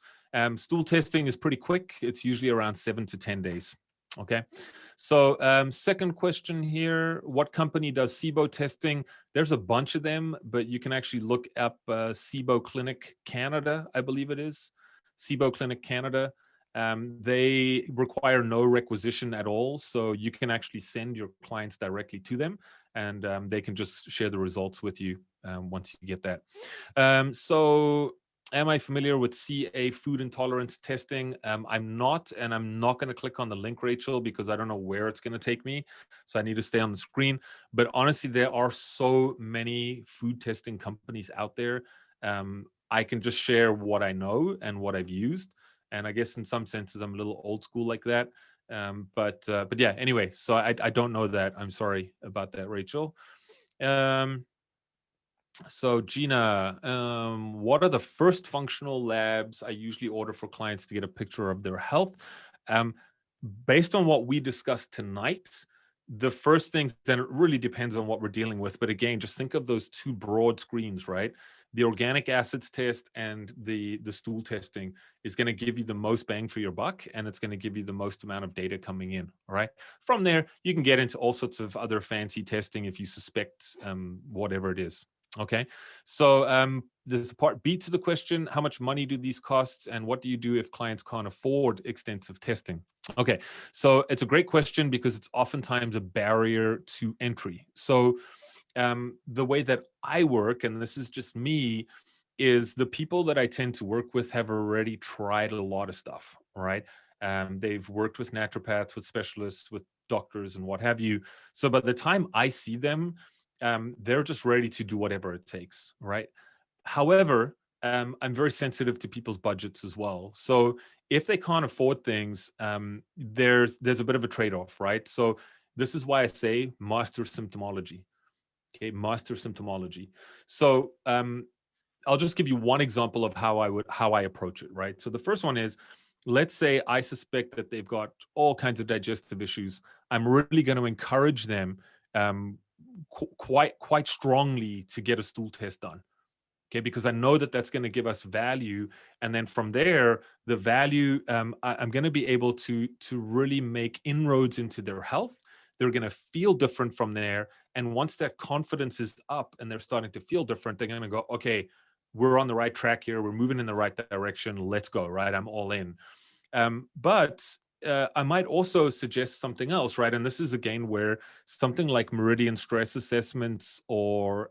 B: Stool testing is pretty quick. It's usually around 7 to 10 days. Okay. So second question here, what company does SIBO testing? There's a bunch of them, but you can actually look up SIBO Clinic Canada, I believe it is. SIBO Clinic Canada. They require no requisition at all. So you can actually send your clients directly to them, and they can just share the results with you once you get that. So am I familiar with CA food intolerance testing? I'm not, and I'm not going to click on the link, Rachel, because I don't know where it's going to take me. So I need to stay on the screen. But honestly, there are so many food testing companies out there. I can just share what I know and what I've used. And I guess in some senses, I'm a little old school like that. But yeah, anyway, so I don't know that. I'm sorry about that, Rachel. So Gina, what are the first functional labs I usually order for clients to get a picture of their health? Based on what we discussed tonight, the first things, then it really depends on what we're dealing with. But again, just think of those two broad screens, right? The organic acids test and the stool testing is going to give you the most bang for your buck, and it's going to give you the most amount of data coming in. All right. From there, you can get into all sorts of other fancy testing if you suspect whatever it is. Okay, so there's a part B to the question: how much money do these cost, and what do you do if clients can't afford extensive testing? Okay, so it's a great question because it's oftentimes a barrier to entry. So the way that I work, and this is just me, is the people that I tend to work with have already tried a lot of stuff, right? They've worked with naturopaths, with specialists, with doctors, and what have you. So by the time I see them, they're just ready to do whatever it takes, right? However, I'm very sensitive to people's budgets as well. So if they can't afford things, there's a bit of a trade-off, right? So this is why I say master symptomology. Okay, master symptomology. So I'll just give you one example of how I approach it, right? So the first one is, let's say I suspect that they've got all kinds of digestive issues. I'm really going to encourage them quite strongly to get a stool test done. Okay, because I know that that's going to give us value, and then from there, the value, I'm going to be able to really make inroads into their health. They're going to feel different from there, and once that confidence is up and they're starting to feel different, they're going to go, okay, we're on the right track here. We're moving in the right direction. Let's go, right? I'm all in. But I might also suggest something else, right? And this is again where something like meridian stress assessments or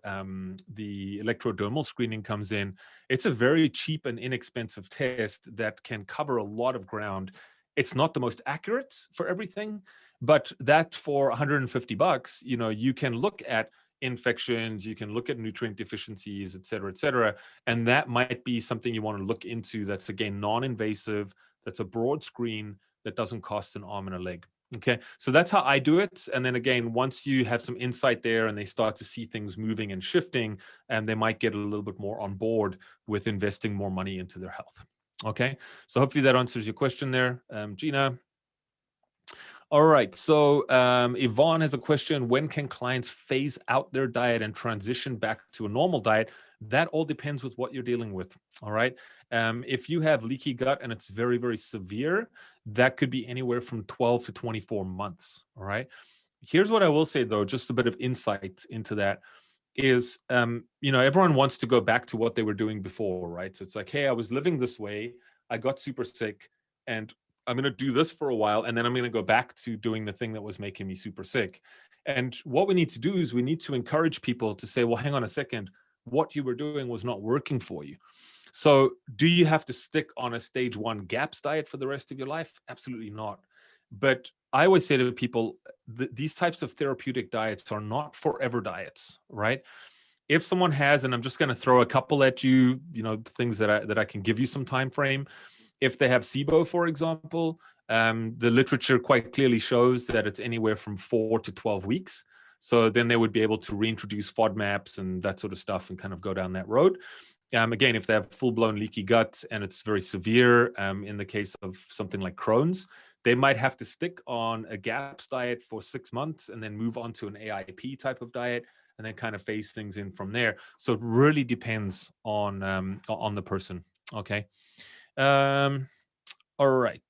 B: the electrodermal screening comes in. It's a very cheap and inexpensive test that can cover a lot of ground. It's not the most accurate for everything, but that for $150, you can look at infections, you can look at nutrient deficiencies, et cetera, and that might be something you want to look into. That's again non-invasive. That's a broad screen that doesn't cost an arm and a leg. Okay, so that's how I do it. And then again, once you have some insight there and they start to see things moving and shifting, and they might get a little bit more on board with investing more money into their health. Okay, so hopefully that answers your question there, Gina. All right, so Yvonne has a question. When can clients phase out their diet and transition back to a normal diet? That all depends with what you're dealing with. All right. If you have leaky gut and it's very, very severe, that could be anywhere from 12 to 24 months. All right. Here's what I will say, though, just a bit of insight into that is, everyone wants to go back to what they were doing before, right? So it's like, hey, I was living this way. I got super sick and I'm going to do this for a while, and then I'm going to go back to doing the thing that was making me super sick. And what we need to do is we need to encourage people to say, well, hang on a second, what you were doing was not working for you. So do you have to stick on a stage 1 GAPS diet for the rest of your life? Absolutely not. But I always say to people, these types of therapeutic diets are not forever diets, right? If someone has, and I'm just going to throw a couple at you, things that I can give you some time frame. If they have SIBO, for example, the literature quite clearly shows that it's anywhere from 4 to 12 weeks. So then they would be able to reintroduce FODMAPs and that sort of stuff and kind of go down that road. Again, if they have full-blown leaky gut and it's very severe, in the case of something like Crohn's, they might have to stick on a GAPS diet for 6 months and then move on to an AIP type of diet and then kind of phase things in from there. So it really depends on the person. Okay. All right.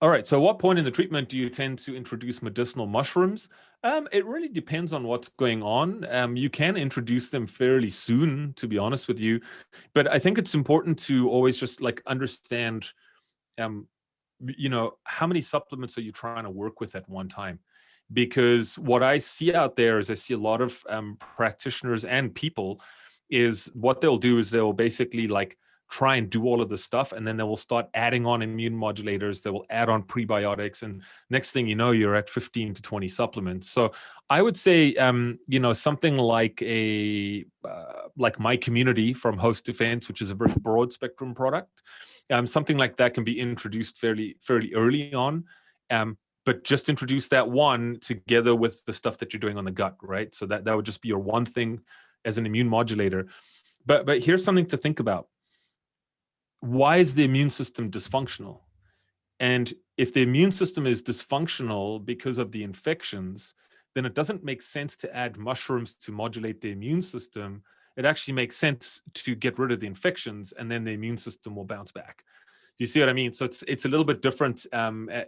B: All right. So at what point in the treatment do you tend to introduce medicinal mushrooms? It really depends on what's going on. You can introduce them fairly soon, to be honest with you. But I think it's important to always just understand, how many supplements are you trying to work with at one time? Because what I see out there is I see a lot of practitioners and people is what they'll do is they'll basically try and do all of this stuff, and then they will start adding on immune modulators. They will add on prebiotics, and next thing you know, you're at 15 to 20 supplements. So I would say, something like like My Community from Host Defense, which is a very broad spectrum product, something like that can be introduced fairly early on. But just introduce that one together with the stuff that you're doing on the gut, right? So that would just be your one thing as an immune modulator. But here's something to think about. Why is the immune system dysfunctional? And if the immune system is dysfunctional because of the infections, then it doesn't make sense to add mushrooms to modulate the immune system. It actually makes sense to get rid of the infections, and then the immune system will bounce back. Do you see what I mean? So it's a little bit different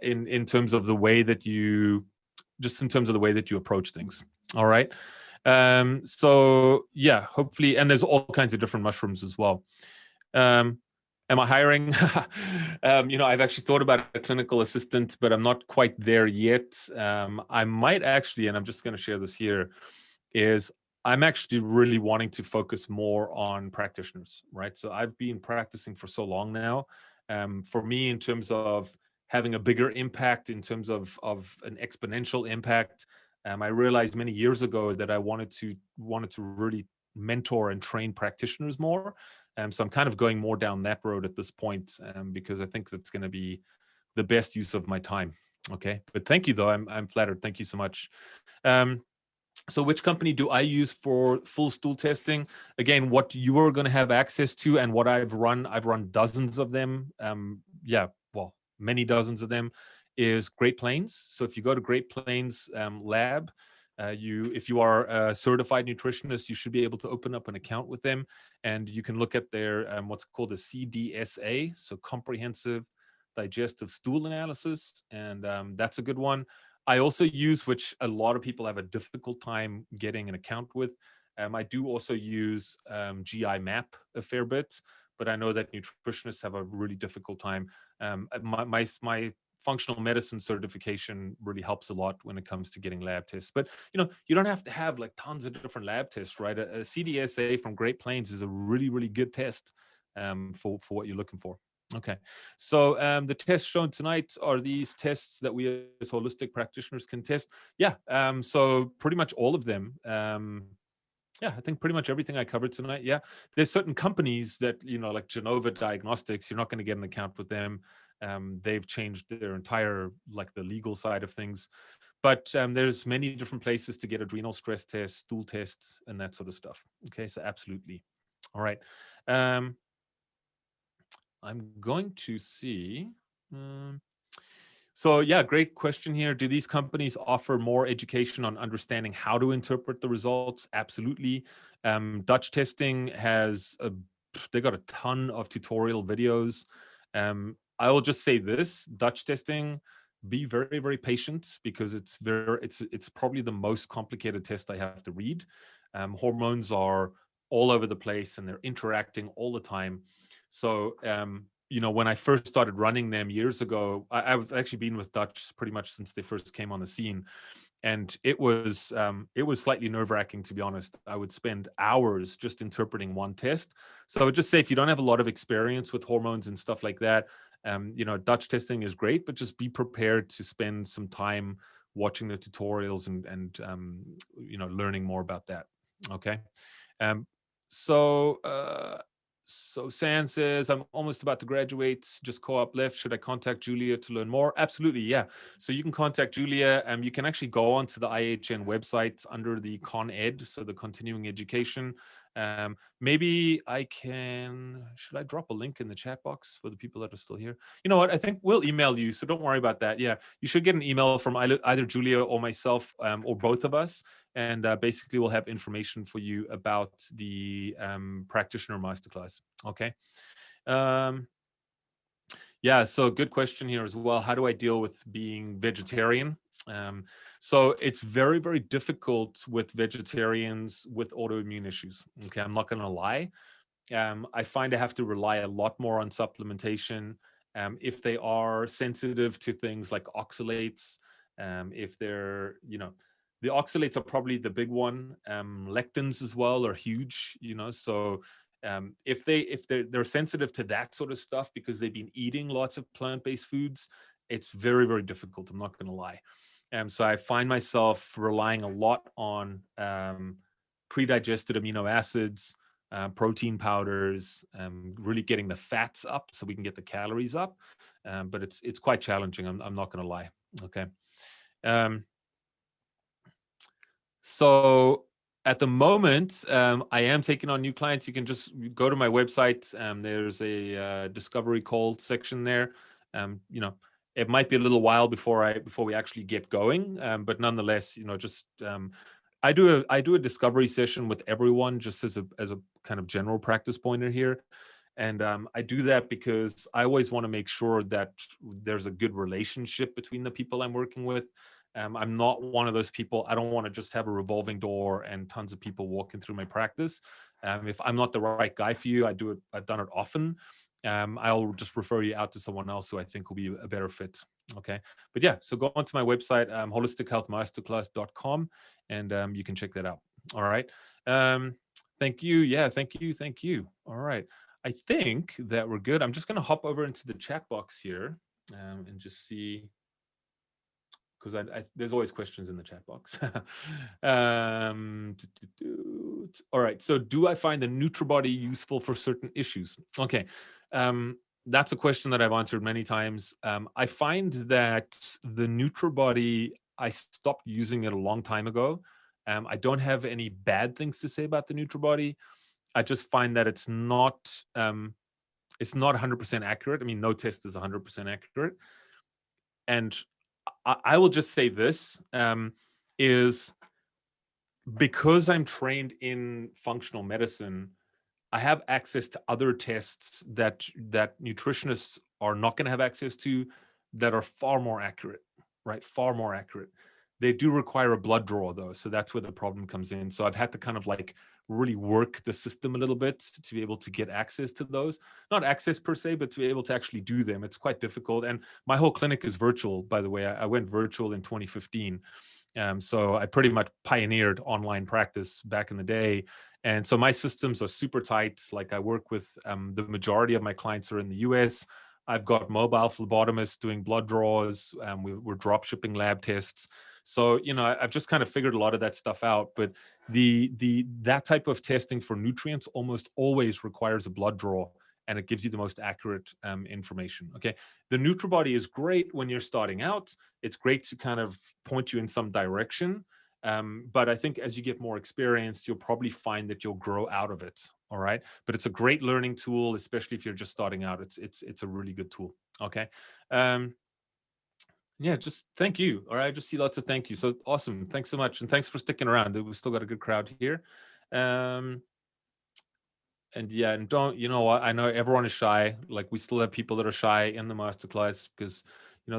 B: in terms of the way that you approach things. All right. So yeah, hopefully, and there's all kinds of different mushrooms as well. Am I hiring? I've actually thought about a clinical assistant, but I'm not quite there yet. I might actually, and I'm just going to share this here, is I'm actually really wanting to focus more on practitioners, right? So I've been practicing for so long now. For me, in terms of having a bigger impact, in terms of an exponential impact, I realized many years ago that I wanted to really mentor and train practitioners more. So I'm kind of going more down that road at this point, because I think that's going to be the best use of my time. Okay, but thank you though. I'm flattered. Thank you so much. So which company do I use for full stool testing? Again, what you are going to have access to and what I've run dozens of them. Many dozens of them is Great Plains. So if you go to Great Plains lab, if you are a certified nutritionist, you should be able to open up an account with them, and you can look at their what's called a CDSA, so Comprehensive Digestive Stool Analysis, and that's a good one. I also use, which a lot of people have a difficult time getting an account with, I do also use GI Map a fair bit, but I know that nutritionists have a really difficult time. My functional medicine certification really helps a lot when it comes to getting lab tests. But you don't have to have like tons of different lab tests, right? A CDSA from Great Plains is a really, really good test for what you're looking for. Okay, so the tests shown tonight are these tests that we as holistic practitioners can test. Yeah, so pretty much all of them. Yeah, I think pretty much everything I covered tonight. Yeah, there's certain companies that, like Genova Diagnostics, you're not going to get an account with them. They've changed their entire, like the legal side of things. But there's many different places to get adrenal stress tests, stool tests, and that sort of stuff. Okay, so absolutely. All right. I'm going to see. So yeah, great question here. Do these companies offer more education on understanding how to interpret the results? Absolutely. Dutch testing has they got a ton of tutorial videos. I will just say this: Dutch testing, be very, very patient, because it's probably the most complicated test I have to read. Hormones are all over the place and they're interacting all the time. So when I first started running them years ago, I've actually been with Dutch pretty much since they first came on the scene, and it was slightly nerve-wracking, to be honest. I would spend hours just interpreting one test. So I would just say, if you don't have a lot of experience with hormones and stuff like that, Dutch testing is great, but just be prepared to spend some time watching the tutorials and learning more about that. Okay. So San says, I'm almost about to graduate, just co-op left. Should I contact Julia to learn more? Absolutely, yeah. So you can contact Julia. You can actually go onto the IHN website under the Con Ed, so the continuing education. Maybe should I drop a link in the chat box for the people that are still here? You know what? I think we'll email you, so don't worry about that. Yeah, you should get an email from either Julia or myself, or both of us. And basically, we'll have information for you about the practitioner masterclass. Okay. Yeah, so good question here as well. How do I deal with being vegetarian? So it's very, very difficult with vegetarians with autoimmune issues. Okay, I'm not going to lie. I find I have to rely a lot more on supplementation. If they are sensitive to things like oxalates, if they're, the oxalates are probably the big one. Lectins as well are huge, so if they're sensitive to that sort of stuff because they've been eating lots of plant-based foods, it's very, very difficult. I'm not going to lie. So I find myself relying a lot on pre-digested amino acids, protein powders, really getting the fats up so we can get the calories up. But it's quite challenging. I'm not going to lie. Okay. So at the moment, I am taking on new clients. You can just go to my website. There's a discovery call section there. It might be a little while before we actually get going, but nonetheless, I do a discovery session with everyone, just as a kind of general practice pointer here. And I do that because I always want to make sure that there's a good relationship between the people I'm working with. I'm not one of those people. I don't want to just have a revolving door and tons of people walking through my practice. If I'm not the right guy for you, I've done it often. I'll just refer you out to someone else who I think will be a better fit. Okay. But yeah, so go onto my website, holistichealthmasterclass.com, and you can check that out. All right. Thank you. Yeah, thank you. All right. I think that we're good. I'm just going to hop over into the chat box here and just see, because there's always questions in the chat box. All right. So do I find the NutriBody useful for certain issues? Okay. That's a question that I've answered many times. I find that the NutriBody, I stopped using it a long time ago. I don't have any bad things to say about the NutriBody. I just find that it's not 100% accurate. I mean, no test is 100% accurate. And I will just say this, is because I'm trained in functional medicine, I have access to other tests that nutritionists are not going to have access to, that are far more accurate, right? Far more accurate. They do require a blood draw though. So that's where the problem comes in. So I've had to kind of like really work the system a little bit to be able to get access to those. Not access per se, but to be able to actually do them. It's quite difficult. And my whole clinic is virtual, by the way. I went virtual in 2015. So I pretty much pioneered online practice back in the day. And so my systems are super tight. Like I work with the majority of my clients are in the US. I've got mobile phlebotomists doing blood draws. We're drop shipping lab tests. So, I've just kind of figured a lot of that stuff out. But that type of testing for nutrients almost always requires a blood draw, and it gives you the most accurate information. Okay. The NutriBody is great when you're starting out. It's great to kind of point you in some direction. But I think as you get more experienced, you'll probably find that you'll grow out of it. All right. But it's a great learning tool, especially if you're just starting out. It's a really good tool. Okay. Yeah, just thank you. All right. I just see lots of thank you. So awesome. Thanks so much. And thanks for sticking around. We've still got a good crowd here. And yeah, and don't, I know everyone is shy. Like we still have people that are shy in the masterclass because,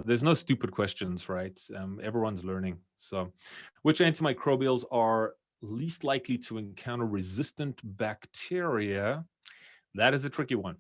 B: there's no stupid questions, right? Everyone's learning. So which antimicrobials are least likely to encounter resistant bacteria? That is a tricky one.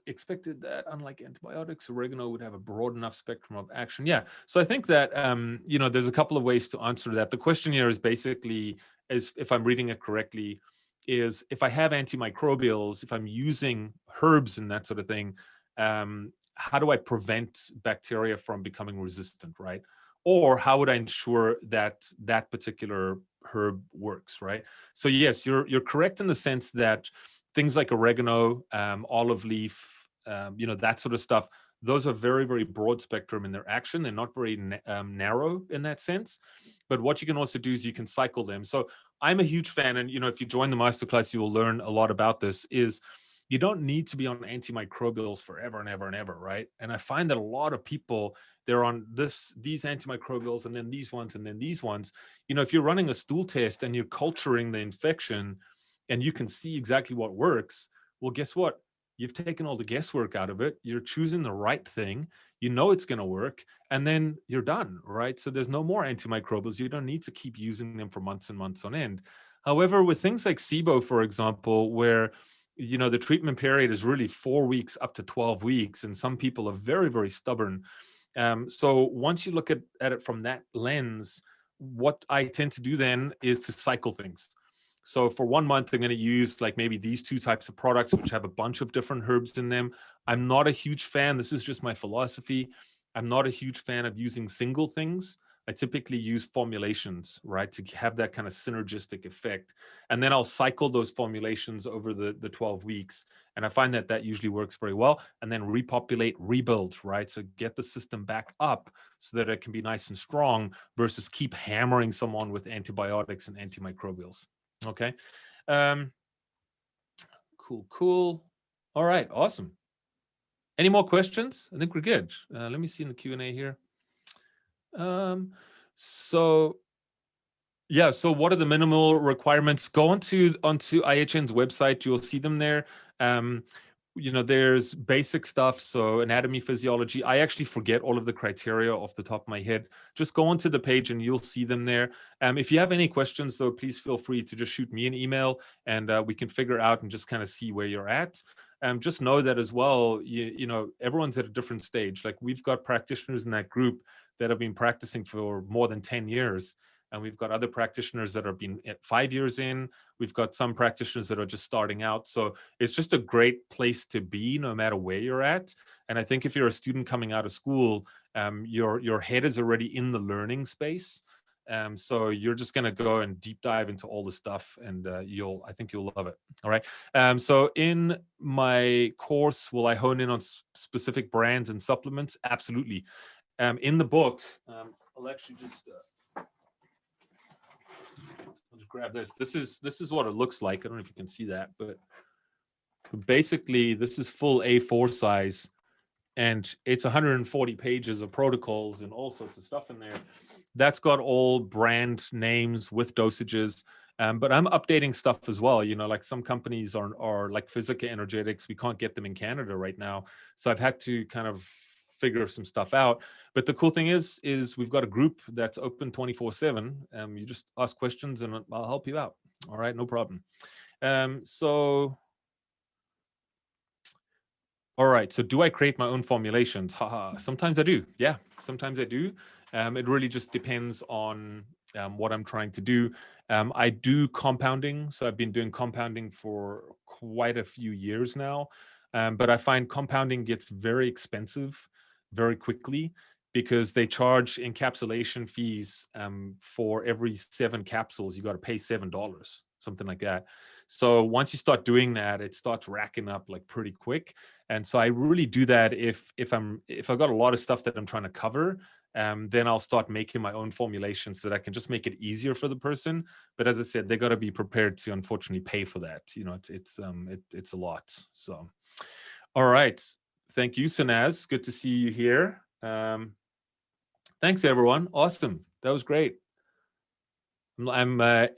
B: Expected that unlike antibiotics, oregano would have a broad enough spectrum of action. Yeah. So I think that, there's a couple of ways to answer that. The question here is basically, as if I'm reading it correctly, is if I have antimicrobials, if I'm using herbs and that sort of thing, how do I prevent bacteria from becoming resistant, right? Or how would I ensure that that particular herb works, right? So yes, you're correct in the sense that things like oregano, olive leaf, that sort of stuff, those are very, very broad spectrum in their action. They're not very narrow in that sense. But what you can also do is you can cycle them. So I'm a huge fan, and if you join the masterclass, you will learn a lot about this, is you don't need to be on antimicrobials forever and ever and ever, right? And I find that a lot of people, they're on these antimicrobials and then these ones and then these ones. If you're running a stool test and you're culturing the infection and you can see exactly what works, well, guess what? You've taken all the guesswork out of it. You're choosing the right thing. You know it's going to work, and then you're done, right? So there's no more antimicrobials. You don't need to keep using them for months and months on end. However, with things like SIBO, for example, where the treatment period is really 4 weeks up to 12 weeks, and some people are very, very stubborn. So once you look at it from that lens, what I tend to do then is to cycle things. So for 1 month, I'm going to use like maybe these two types of products, which have a bunch of different herbs in them. I'm not a huge fan. This is just my philosophy. I'm not a huge fan of using single things. I typically use formulations, right, to have that kind of synergistic effect. And then I'll cycle those formulations over the 12 weeks. And I find that usually works very well. And then repopulate, rebuild, right? So get the system back up so that it can be nice and strong versus keep hammering someone with antibiotics and antimicrobials. Okay. Cool. All right. Awesome. Any more questions? I think we're good. Let me see in the Q&A here. So what are the minimal requirements? Go onto IHN's website. You'll see them there. There's basic stuff. So anatomy, physiology. I actually forget all of the criteria off the top of my head. Just go onto the page and you'll see them there. If you have any questions, though, please feel free to just shoot me an email, and we can figure out and just kind of see where you're at. Just know that as well, everyone's at a different stage. Like we've got practitioners in that group that have been practicing for more than 10 years. And we've got other practitioners that have been at 5 years in. We've got some practitioners that are just starting out. So it's just a great place to be no matter where you're at. And I think if you're a student coming out of school, your head is already in the learning space. So you're just going to go and deep dive into all the stuff, and I think you'll love it. All right. So in my course, will I hone in on specific brands and supplements? Absolutely. In the book, I'll actually just... I'll just grab this. This is what it looks like. I don't know if you can see that, but basically this is full A4 size, and it's 140 pages of protocols and all sorts of stuff in there. That's got all brand names with dosages. But I'm updating stuff as well. Like some companies are like Physica Energetics. We can't get them in Canada right now. So I've had to kind of figure some stuff out. But the cool thing is we've got a group that's open 24/7. You just ask questions and I'll help you out. All right, no problem. All right, so do I create my own formulations? Haha, sometimes I do. Yeah, sometimes I do. It really just depends on what I'm trying to do. I do compounding. So I've been doing compounding for quite a few years now. But I find compounding gets very expensive very quickly because they charge encapsulation fees for every 7 capsules. You got to pay $7, something like that. So once you start doing that, it starts racking up like pretty quick. And so I really do that if I've got a lot of stuff that I'm trying to cover, then I'll start making my own formulation so that I can just make it easier for the person. But as I said, they got to be prepared to unfortunately pay for that. You know, it's a lot. So, all right, thank you, Sanaz. Good to see you here. Thanks everyone. Awesome, that was great. I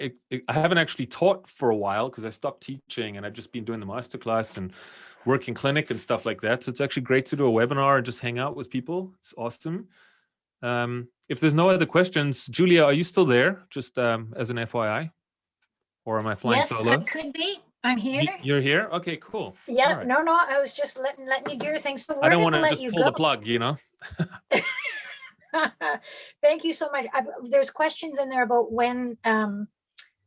B: haven't actually taught for a while because I stopped teaching and I've just been doing the masterclass and working clinic and stuff like that. So it's actually great to do a webinar and just hang out with people. It's awesome. If there's no other questions, Julia, are you still there? Just as an FYI, or am I flying solo?
A: Yes, I could be. I'm here.
B: You're here? Okay, cool.
A: Yeah, right. No, I was just letting you do your thing. So
B: I don't want to just pull the plug, you know.
A: Thank you so much. There's questions in there about when,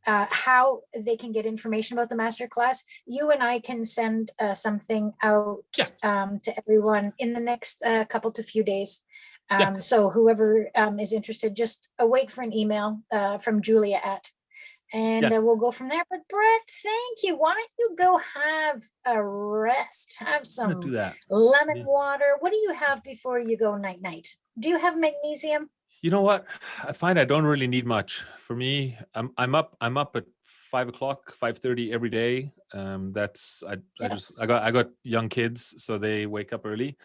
A: how they can get information about the masterclass. You and I can send something out to everyone in the next couple to few days. So whoever is interested, just wait for an email from Julia and we'll go from there. But Brett, thank you. Why don't you go have a rest? Have some lemon water. What do you have before you go night? Do you have magnesium?
B: You know what? I find I don't really need much. For me, I'm up at 5 o'clock, 5:30 every day. I got young kids, so they wake up early.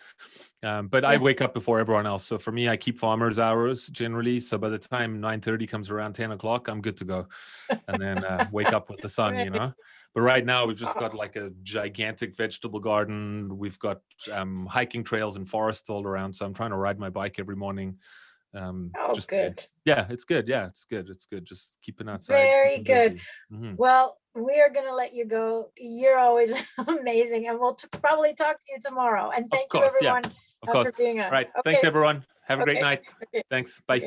B: But I wake up before everyone else. So for me, I keep farmers hours generally. So by the time 9:30 comes around, 10 o'clock, I'm good to go. And then wake up with the sun, you know. But right now we've just got like a gigantic vegetable garden. We've got hiking trails and forests all around. So I'm trying to ride my bike every morning.
A: Just good.
B: It's good. Yeah, it's good. Just keeping outside.
A: Very good. Well, we are going to let you go. You're always amazing. And we'll probably talk to you tomorrow. And thank you everyone for being on.
B: All right. Thanks everyone. Have a great night. Thanks. Bye.